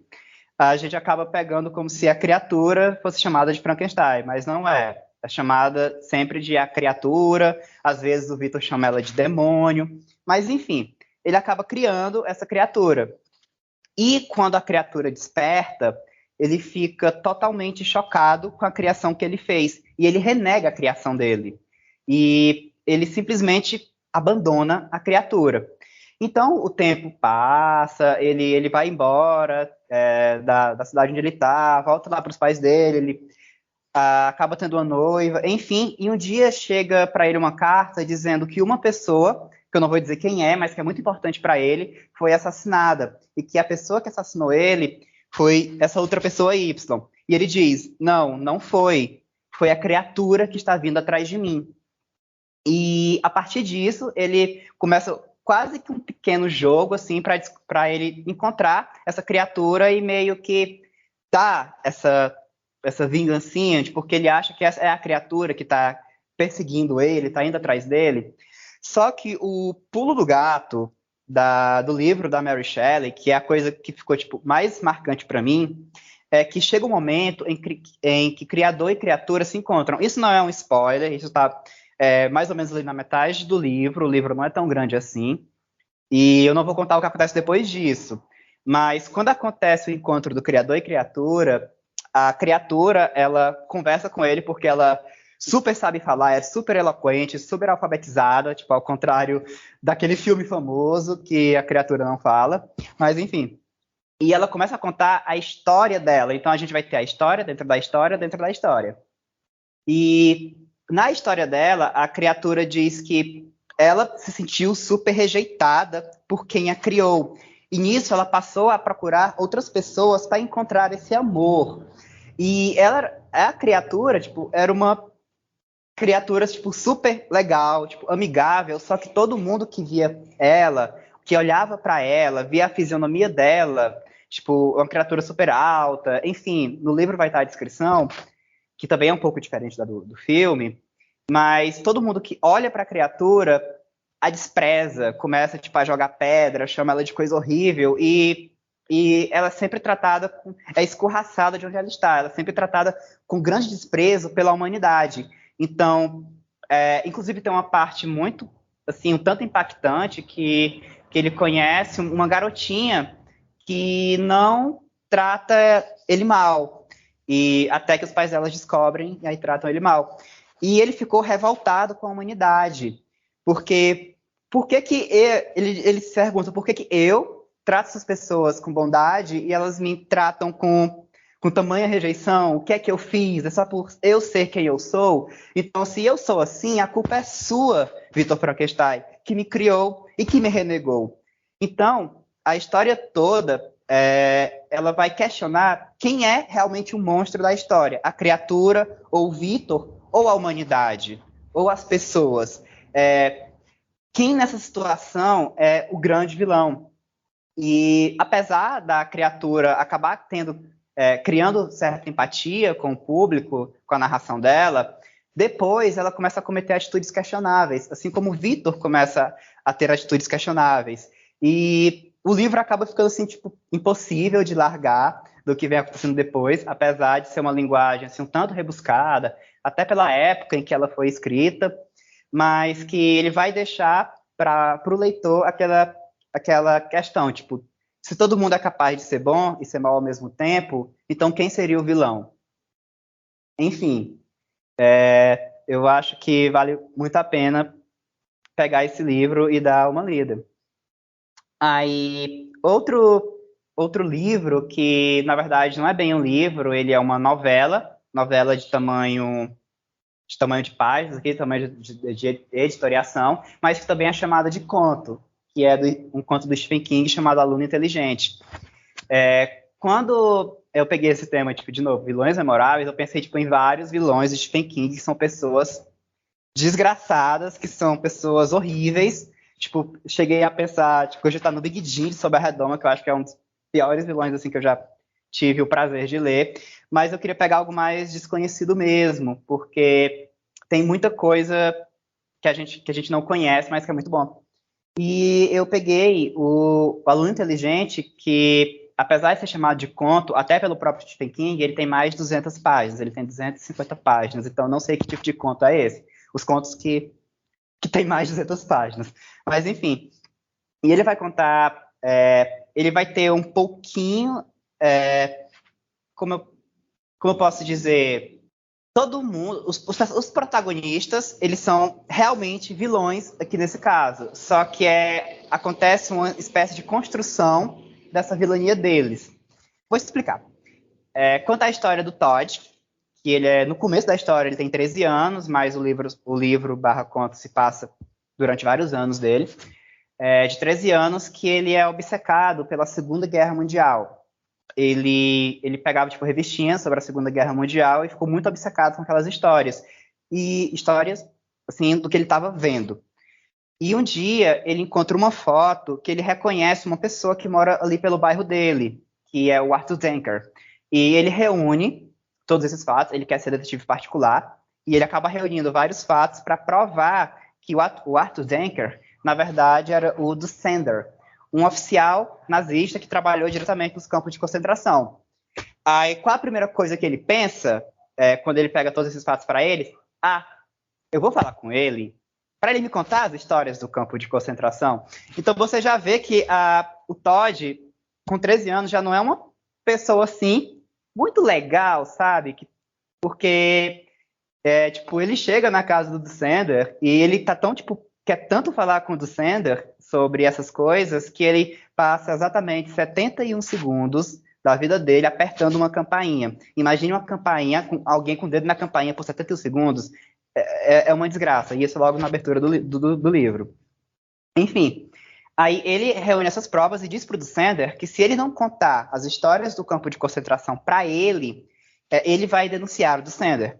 a gente acaba pegando como se a criatura fosse chamada de Frankenstein, mas não é. É chamada sempre de a criatura, às vezes o Victor chama ela de demônio, mas enfim, ele acaba criando essa criatura. E quando a criatura desperta, ele fica totalmente chocado com a criação que ele fez, e ele renega a criação dele. E ele simplesmente abandona a criatura. Então, o tempo passa, ele vai embora da cidade onde ele está, volta lá para os pais dele, ele acaba tendo uma noiva, enfim, e um dia chega para ele uma carta dizendo que uma pessoa, que eu não vou dizer quem é, mas que é muito importante para ele, foi assassinada, e que a pessoa que assassinou ele foi essa outra pessoa Y. E ele diz, não foi a criatura que está vindo atrás de mim. E a partir disso, ele começa quase que um pequeno jogo, assim, para ele encontrar essa criatura e meio que dar essa vingancinha, porque ele acha que essa é a criatura que está perseguindo ele, está indo atrás dele. Só que o pulo do gato do livro da Mary Shelley, que é a coisa que ficou tipo, mais marcante para mim, é que chega um momento em que criador e criatura se encontram. Isso não é um spoiler, isso está mais ou menos ali na metade do livro. O livro não é tão grande assim, e eu não vou contar o que acontece depois disso. Mas quando acontece o encontro do criador e criatura, a criatura, ela conversa com ele porque ela super sabe falar, é super eloquente, super alfabetizada, tipo, ao contrário daquele filme famoso que a criatura não fala. Mas, enfim. E ela começa a contar a história dela. Então, a gente vai ter a história dentro da história dentro da história. E na história dela, a criatura diz que ela se sentiu super rejeitada por quem a criou. E nisso ela passou a procurar outras pessoas para encontrar esse amor. E a criatura, tipo, era uma criatura, tipo, super legal, tipo, amigável, só que todo mundo que via ela, que olhava para ela, via a fisionomia dela, tipo, uma criatura super alta, enfim, no livro vai estar a descrição, que também é um pouco diferente do filme, mas todo mundo que olha para a criatura a despreza, começa tipo, a jogar pedra, chama ela de coisa horrível, e ela é sempre tratada, escorraçada de onde ela está, ela é sempre tratada com grande desprezo pela humanidade. Então, inclusive tem uma parte muito, assim, um tanto impactante, que ele conhece uma garotinha que não trata ele mal, e até que os pais dela descobrem e aí tratam ele mal. E ele ficou revoltado com a humanidade, porque por que ele se pergunta por que eu trato essas pessoas com bondade e elas me tratam com tamanha rejeição? O que é que eu fiz? É só por eu ser quem eu sou? Então, se eu sou assim, a culpa é sua, Victor Frankenstein, que me criou e que me renegou. Então, a história toda, ela vai questionar quem é realmente o monstro da história. A criatura, ou o Vitor, ou a humanidade, ou as pessoas. Quem nessa situação é o grande vilão? E apesar da criatura acabar criando certa empatia com o público, com a narração dela, depois ela começa a cometer atitudes questionáveis, assim como o Vitor começa a ter atitudes questionáveis. E o livro acaba ficando assim, tipo, impossível de largar do que vem acontecendo depois, apesar de ser uma linguagem assim, um tanto rebuscada, até pela época em que ela foi escrita, mas que ele vai deixar para o leitor aquela questão, tipo, se todo mundo é capaz de ser bom e ser mal ao mesmo tempo, então quem seria o vilão? Enfim, eu acho que vale muito a pena pegar esse livro e dar uma lida. Aí, outro livro que, na verdade, não é bem um livro, ele é uma novela de tamanho de páginas, aqui, tamanho de editoriação, mas que também é chamada de conto, que é um conto do Stephen King chamado Aluno Inteligente. Quando eu peguei esse tema, tipo, de novo, vilões memoráveis, eu pensei tipo, em vários vilões do Stephen King, que são pessoas desgraçadas, que são pessoas horríveis. Tipo, cheguei a pensar, tipo, hoje tá no Big Jim, Sob a Redoma, que eu acho que é um dos piores vilões, assim, que eu já tive o prazer de ler. Mas eu queria pegar algo mais desconhecido mesmo, porque tem muita coisa que a gente não conhece, mas que é muito bom. E eu peguei o Aluno Inteligente, que, apesar de ser chamado de conto, até pelo próprio Stephen King, ele tem mais de 200 páginas, ele tem 250 páginas, então não sei que tipo de conto é esse. Os contos que tem mais de 200 páginas. Mas, enfim. E ele vai contar... ele vai ter um pouquinho... como eu posso dizer... Todo mundo... Os protagonistas, eles são realmente vilões aqui nesse caso. Só que acontece uma espécie de construção dessa vilania deles. Vou explicar. Conta a história do Todd, que ele no começo da história ele tem 13 anos, mas o livro/conto se passa durante vários anos dele, de 13 anos, que ele é obcecado pela Segunda Guerra Mundial. Ele pegava tipo, revistinhas sobre a Segunda Guerra Mundial e ficou muito obcecado com aquelas histórias. E histórias assim, do que ele estava vendo. E um dia ele encontra uma foto que ele reconhece uma pessoa que mora ali pelo bairro dele, que é o Arthur Denker. E ele reúne todos esses fatos, ele quer ser detetive particular, e ele acaba reunindo vários fatos para provar que o Arthur Denker, na verdade, era o Dusander, um oficial nazista que trabalhou diretamente nos campos de concentração. Aí, qual a primeira coisa que ele pensa, quando ele pega todos esses fatos para ele? Eu vou falar com ele, para ele me contar as histórias do campo de concentração. Então, você já vê que o Todd, com 13 anos, já não é uma pessoa, assim, muito legal, sabe? Porque, tipo, ele chega na casa do Dusander e ele tá tão, tipo, quer tanto falar com o Dusander sobre essas coisas que ele passa exatamente 71 segundos da vida dele apertando uma campainha. Imagine uma campainha, com alguém com o dedo na campainha por 71 segundos. É uma desgraça. E isso logo na abertura do livro. Enfim, aí ele reúne essas provas e diz para o Dusander que se ele não contar as histórias do campo de concentração para ele, ele vai denunciar o Dusander.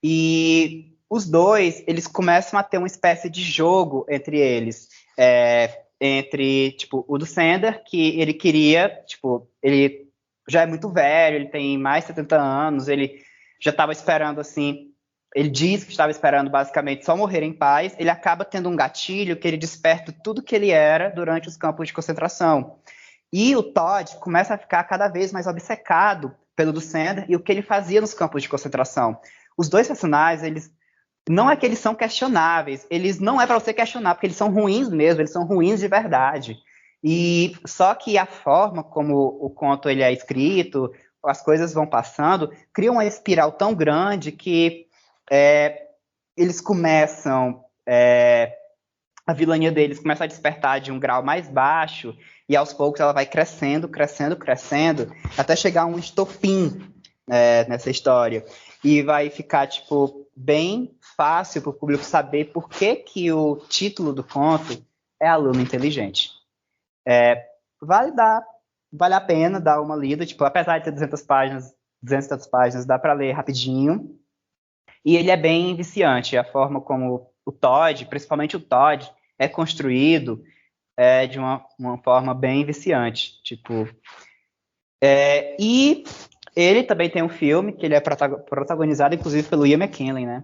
E os dois, eles começam a ter uma espécie de jogo entre eles. Entre, tipo, o Dusander, que ele queria, tipo, ele já é muito velho, ele tem mais de 70 anos, ele já estava esperando, assim, ele diz que estava esperando, basicamente, só morrer em paz, ele acaba tendo um gatilho que ele desperta tudo que ele era durante os campos de concentração. E o Todd começa a ficar cada vez mais obcecado pelo Dusander e o que ele fazia nos campos de concentração. Os dois personagens, eles não é que eles são questionáveis, eles não é para você questionar, porque eles são ruins mesmo, eles são ruins de verdade. E só que a forma como o conto ele é escrito, as coisas vão passando, cria uma espiral tão grande que eles começam, a vilania deles começa a despertar de um grau mais baixo, e aos poucos ela vai crescendo, crescendo, crescendo, até chegar a um estopim nessa história. E vai ficar, tipo, bem fácil para o público saber por que o título do conto é Aluno Inteligente. vale a pena dar uma lida, tipo, apesar de ter 200 e tantas páginas, dá para ler rapidinho. E ele é bem viciante, a forma como o Todd, principalmente o Todd, é construído de uma forma bem viciante, tipo... e ele também tem um filme que ele é protagonizado, inclusive, pelo Ian McKellen, né?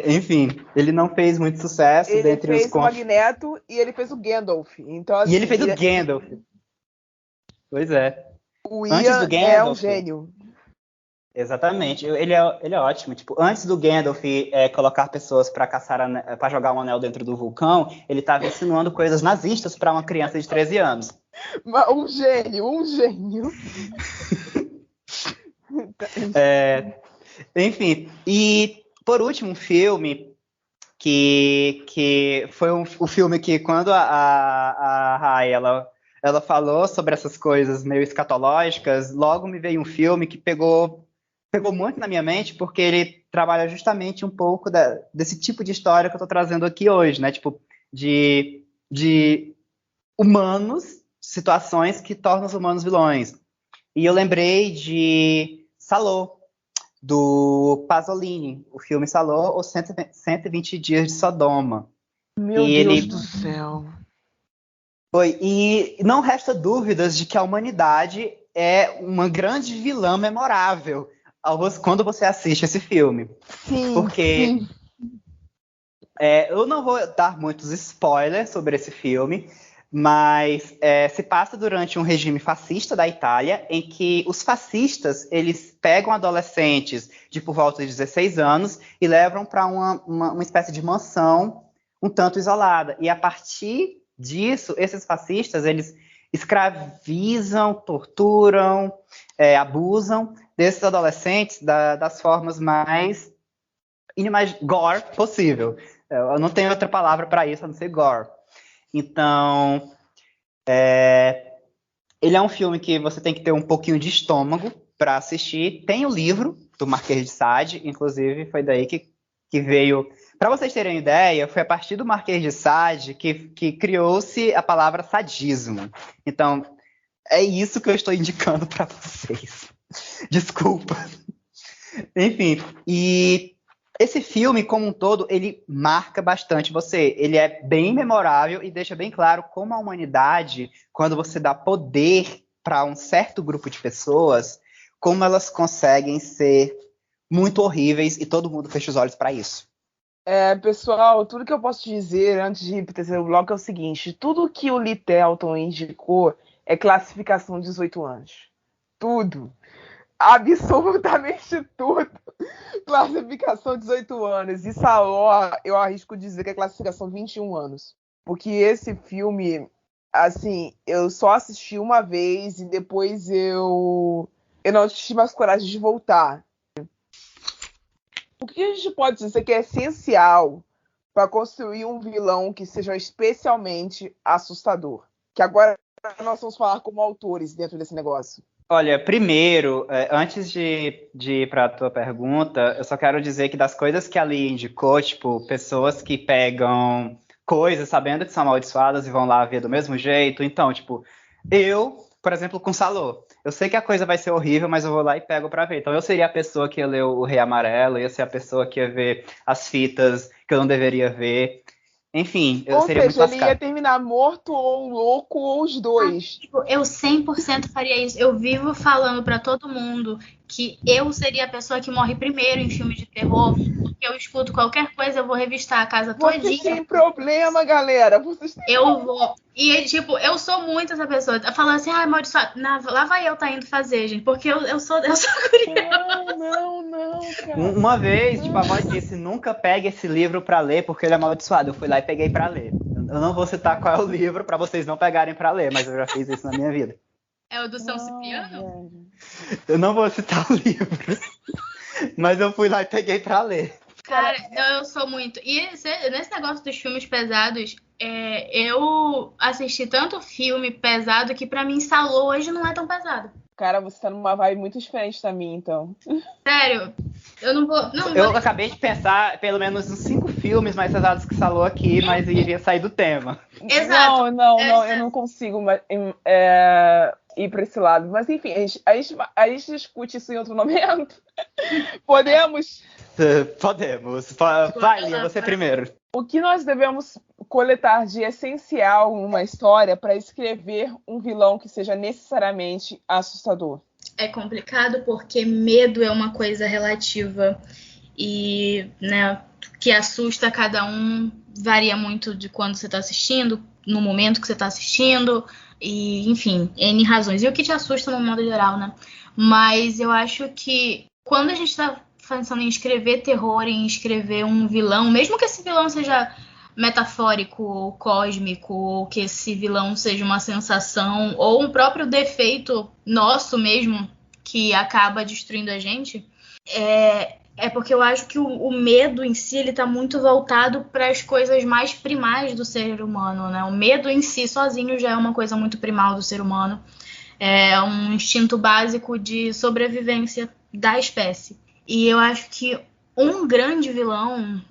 Enfim, ele não fez muito sucesso. Ele fez o Magneto e ele fez o Gandalf. Então, assim, e ele fez o Gandalf. Pois é. O Ian é um gênio. Exatamente. Ele é ótimo. Tipo, antes do Gandalf colocar pessoas para para jogar um anel dentro do vulcão, ele estava ensinando coisas nazistas para uma criança de 13 anos. Um gênio. Enfim, e por último, um filme que foi o filme que quando a Rai, ela falou sobre essas coisas meio escatológicas, logo me veio um filme que pegou muito na minha mente, porque ele trabalha justamente um pouco desse tipo de história que eu estou trazendo aqui hoje, né? Tipo, de humanos, situações que tornam os humanos vilões. E eu lembrei de Salò, do Pasolini, o filme Salò, ou 120 Dias de Sodoma. Meu Deus do céu. E não resta dúvidas de que a humanidade é uma grande vilã memorável quando você assiste esse filme. Sim, porque sim. Eu não vou dar muitos spoilers sobre esse filme, mas se passa durante um regime fascista da Itália, em que os fascistas eles pegam adolescentes de por volta de 16 anos e levam para uma espécie de mansão um tanto isolada. E a partir disso, esses fascistas eles escravizam, torturam, abusam desses adolescentes das formas mais gore possível. Eu não tenho outra palavra para isso, a não ser gore. Então, ele é um filme que você tem que ter um pouquinho de estômago para assistir. Tem o livro do Marquês de Sade, inclusive foi daí que veio... Para vocês terem ideia, foi a partir do Marquês de Sade que criou-se a palavra sadismo. Então, é isso que eu estou indicando para vocês. Desculpa. Enfim, e esse filme, como um todo, ele marca bastante você. Ele é bem memorável e deixa bem claro como a humanidade, quando você dá poder para um certo grupo de pessoas, como elas conseguem ser muito horríveis e todo mundo fecha os olhos para isso. Pessoal, tudo que eu posso dizer antes de ir para o terceiro bloco é o seguinte: tudo que o Lee Telton indicou é classificação 18 anos. Tudo. Absolutamente tudo. Classificação 18 anos. E Salò, eu arrisco dizer que é classificação 21 anos. Porque esse filme, assim, eu só assisti uma vez e depois eu não tive mais coragem de voltar. O que a gente pode dizer que é essencial para construir um vilão que seja especialmente assustador? Que agora nós vamos falar como autores dentro desse negócio. Olha, primeiro, antes de ir para a tua pergunta, eu só quero dizer que das coisas que a Lee indicou, tipo, pessoas que pegam coisas sabendo que são amaldiçoadas e vão lá ver do mesmo jeito. Então, tipo, eu, por exemplo, com Salò, eu sei que a coisa vai ser horrível, mas eu vou lá e pego para ver. Então eu seria a pessoa que ia ler o Rei Amarelo, ia ser a pessoa que ia ver as fitas que eu não deveria ver. Enfim, eu seria muito lascado. Ele ia terminar morto ou louco ou os dois. Eu 100% faria isso. Eu vivo falando pra todo mundo que eu seria a pessoa que morre primeiro em filme de terror. Porque eu escuto qualquer coisa, eu vou revistar a casa todinha. Vocês têm problema, galera. Eu vou. E, tipo, eu sou muito essa pessoa. Falando assim, amaldiçoado. Lá vai eu indo fazer, gente. Porque eu sou curiosa. Não, cara. Uma vez, tipo, a mãe disse, nunca pegue esse livro pra ler, porque ele é amaldiçoado. Eu fui lá e peguei pra ler. Eu não vou citar qual é o livro pra vocês não pegarem pra ler, mas eu já fiz isso na minha vida. É o do São Cipriano? Eu não vou citar o livro. Mas eu fui lá e peguei pra ler. Cara, eu sou muito... E nesse negócio dos filmes pesados, eu assisti tanto filme pesado que pra mim Salò hoje não é tão pesado. Cara, você tá numa vibe muito diferente da minha, então. Sério, Eu não vou. Não, Eu acabei de pensar pelo menos uns 5 filmes mais pesados que falou aqui, mas iria sair do tema. Exato. Não, eu não consigo ir para esse lado. Mas enfim, a gente discute isso em outro momento. Podemos? Podemos. Vai, Lia, você primeiro. O que nós devemos coletar de essencial numa história para escrever um vilão que seja necessariamente assustador? É complicado porque medo é uma coisa relativa e, né, o que assusta cada um varia muito de quando você está assistindo, no momento que você está assistindo, e, enfim, N razões. E o que te assusta no modo geral, né? Mas eu acho que quando a gente está pensando em escrever terror, em escrever um vilão, mesmo que esse vilão seja metafórico ou cósmico, ou que esse vilão seja uma sensação, ou um próprio defeito nosso mesmo, que acaba destruindo a gente, é porque eu acho que o medo em si, ele tá muito voltado para as coisas mais primais do ser humano, né? O medo em si, sozinho, já é uma coisa muito primal do ser humano. É um instinto básico de sobrevivência da espécie. E eu acho que um grande vilão,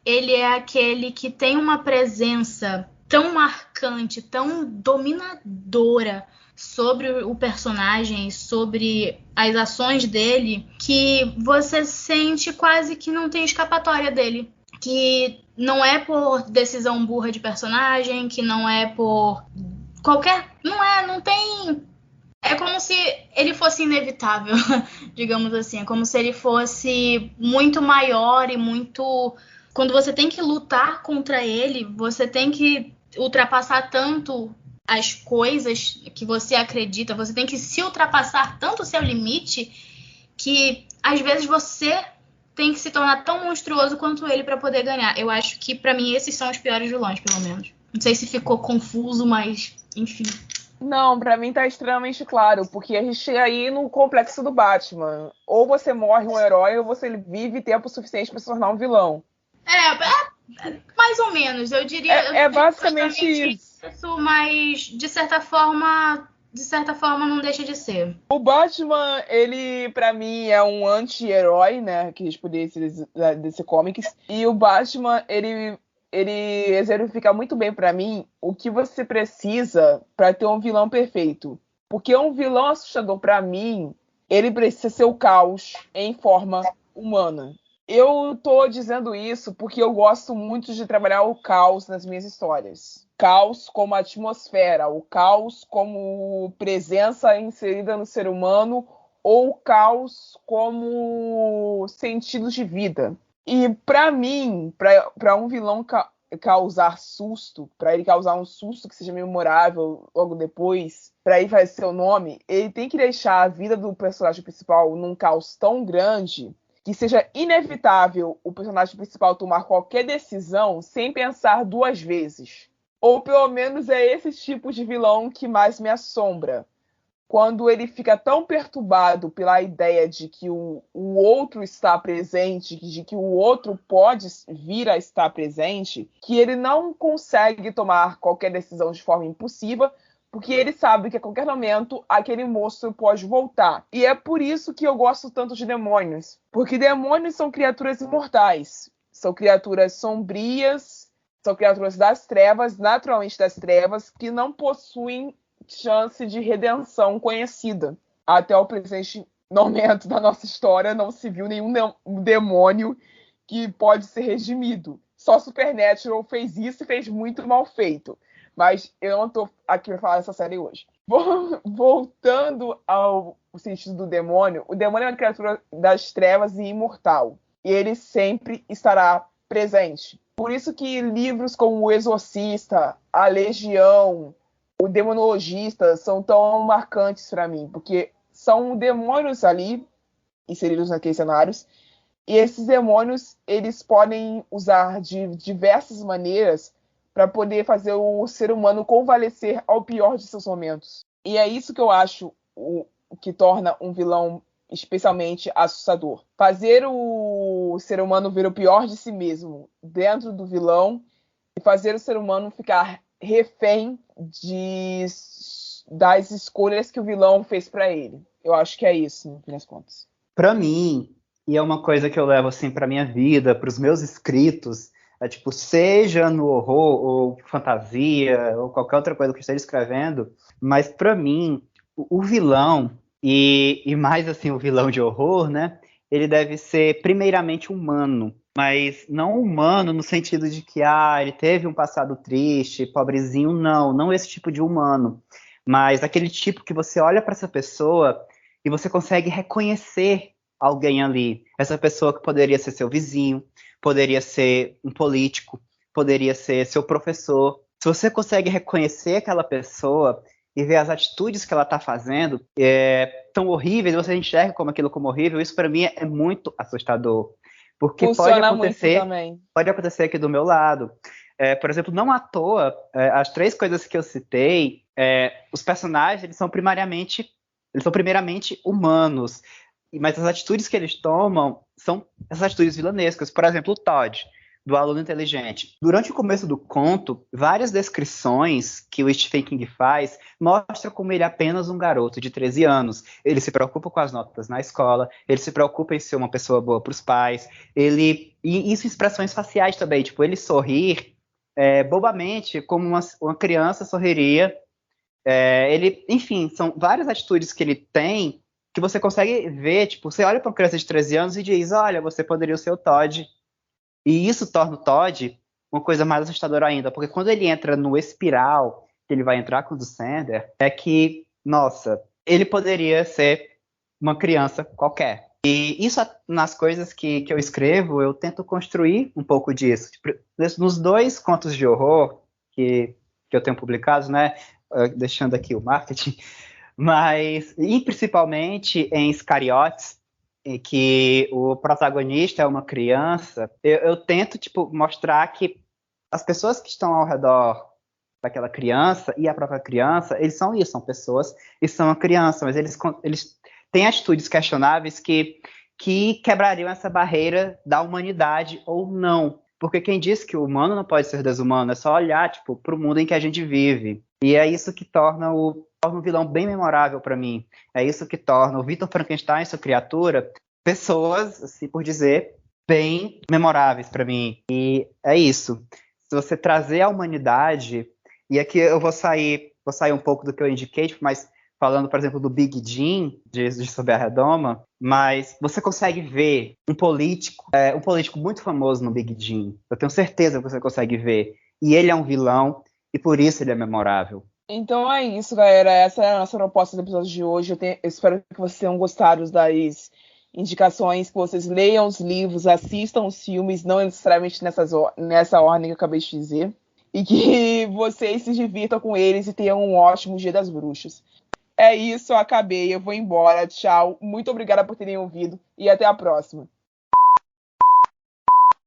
ele é aquele que tem uma presença tão marcante, tão dominadora sobre o personagem, sobre as ações dele, que você sente quase que não tem escapatória dele. Que não é por decisão burra de personagem, que não é por qualquer... Não tem... É como se ele fosse inevitável, digamos assim. É como se ele fosse muito maior e muito... Quando você tem que lutar contra ele, você tem que ultrapassar tanto as coisas que você acredita, você tem que se ultrapassar tanto o seu limite, que às vezes você tem que se tornar tão monstruoso quanto ele para poder ganhar. Eu acho que, pra mim, esses são os piores vilões, pelo menos. Não sei se ficou confuso, mas enfim... Não, pra mim tá extremamente claro, porque a gente chega aí no complexo do Batman. Ou você morre um herói, ou você vive tempo suficiente pra se tornar um vilão. Mais ou menos, eu diria. É basicamente isso. Mas de certa forma não deixa de ser. O Batman, ele pra mim é um anti-herói, né, que a gente poderia dizer desse comics. E o Batman, ele exemplifica muito bem pra mim o que você precisa pra ter um vilão perfeito. Porque um vilão assustador, pra mim, ele precisa ser o caos em forma humana. Eu tô dizendo isso porque eu gosto muito de trabalhar o caos nas minhas histórias. Caos como atmosfera, o caos como presença inserida no ser humano, ou o caos como sentido de vida. E pra mim, pra um vilão causar susto, pra ele causar um susto que seja memorável logo depois, pra ele fazer seu nome, ele tem que deixar a vida do personagem principal num caos tão grande que seja inevitável o personagem principal tomar qualquer decisão sem pensar 2 vezes. Ou pelo menos é esse tipo de vilão que mais me assombra. Quando ele fica tão perturbado pela ideia de que o outro está presente, de que o outro pode vir a estar presente, que ele não consegue tomar qualquer decisão de forma impulsiva, porque ele sabe que a qualquer momento aquele monstro pode voltar. E é por isso que eu gosto tanto de demônios. Porque demônios são criaturas imortais. São criaturas sombrias, são criaturas das trevas, naturalmente das trevas, que não possuem chance de redenção conhecida. Até o presente momento da nossa história não se viu nenhum demônio que pode ser redimido. Só Supernatural fez isso e fez muito mal feito. Mas eu não tô aqui para falar dessa série hoje. Voltando ao sentido do demônio, o demônio é uma criatura das trevas e imortal. E ele sempre estará presente. Por isso que livros como O Exorcista, A Legião, O Demonologista são tão marcantes para mim, porque são demônios ali, inseridos naqueles cenários, e esses demônios, eles podem usar de diversas maneiras para poder fazer o ser humano convalescer ao pior de seus momentos. E é isso que eu acho que torna um vilão especialmente assustador. Fazer o ser humano ver o pior de si mesmo dentro do vilão e fazer o ser humano ficar refém das escolhas que o vilão fez para ele. Eu acho que é isso, no fim das contas. Pra mim, e é uma coisa que eu levo assim para minha vida, para os meus escritos, é tipo, seja no horror ou fantasia ou qualquer outra coisa que eu esteja escrevendo, mas para mim o vilão e mais assim o vilão de horror, né? Ele deve ser primeiramente humano, mas não humano no sentido de que ele teve um passado triste, pobrezinho, não esse tipo de humano, mas aquele tipo que você olha para essa pessoa e você consegue reconhecer alguém ali, essa pessoa que poderia ser seu vizinho, poderia ser um político, poderia ser seu professor. Se você consegue reconhecer aquela pessoa e ver as atitudes que ela está fazendo, tão horríveis, você enxerga como aquilo como horrível, isso para mim é muito assustador. Porque Funciona muito também. Pode acontecer aqui do meu lado. Por exemplo, não à toa, as 3 coisas que eu citei, os personagens eles são primeiramente humanos, mas as atitudes que eles tomam são essas atitudes vilanescas. Por exemplo, o Todd, do Aluno Inteligente. Durante o começo do conto, várias descrições que o Stephen King faz mostram como ele é apenas um garoto de 13 anos. Ele se preocupa com as notas na escola, ele se preocupa em ser uma pessoa boa para os pais, e isso em expressões faciais também, tipo, ele sorrir bobamente, como uma criança sorriria. Enfim, são várias atitudes que ele tem que você consegue ver, tipo, você olha para uma criança de 13 anos e diz, olha, você poderia ser o Todd. E isso torna o Todd uma coisa mais assustadora ainda, porque quando ele entra no espiral que ele vai entrar com o Sander, é que, nossa, ele poderia ser uma criança qualquer. E isso, nas coisas que eu escrevo, eu tento construir um pouco disso. Tipo, nos 2 contos de horror que eu tenho publicados, né, deixando aqui o marketing, mas, e principalmente em Iscariotes, em que o protagonista é uma criança, eu tento tipo, mostrar que as pessoas que estão ao redor daquela criança e a própria criança, eles são isso, são pessoas e são uma criança, mas eles têm atitudes questionáveis que quebrariam essa barreira da humanidade ou não. Porque quem diz que o humano não pode ser desumano é só olhar tipo, para o mundo em que a gente vive. E é isso que torna um vilão bem memorável para mim. É isso que torna o Victor Frankenstein, sua criatura, pessoas, assim por dizer, bem memoráveis para mim. E é isso. Se você trazer a humanidade, e aqui eu vou sair um pouco do que eu indiquei, mas falando, por exemplo, do Big Jim, de Sob a Redoma, mas você consegue ver um político muito famoso no Big Jim. Eu tenho certeza que você consegue ver. E ele é um vilão, e por isso ele é memorável. Então é isso, galera. Essa é a nossa proposta do episódio de hoje. Eu espero que vocês tenham gostado das indicações, que vocês leiam os livros, assistam os filmes, não necessariamente nessa ordem que eu acabei de dizer, e que vocês se divirtam com eles e tenham um ótimo Dia das Bruxas. É isso, eu acabei, eu vou embora. Tchau, muito obrigada por terem ouvido e até a próxima.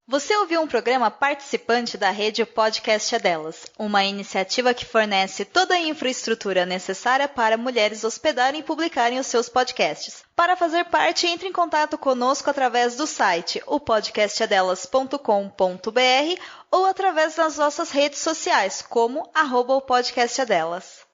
Você ouviu um programa participante da rede Podcast é Delas, uma iniciativa que fornece toda a infraestrutura necessária para mulheres hospedarem e publicarem os seus podcasts. Para fazer parte, entre em contato conosco através do site opodcastadelas.com.br ou através das nossas redes sociais, como @opodcastadelas.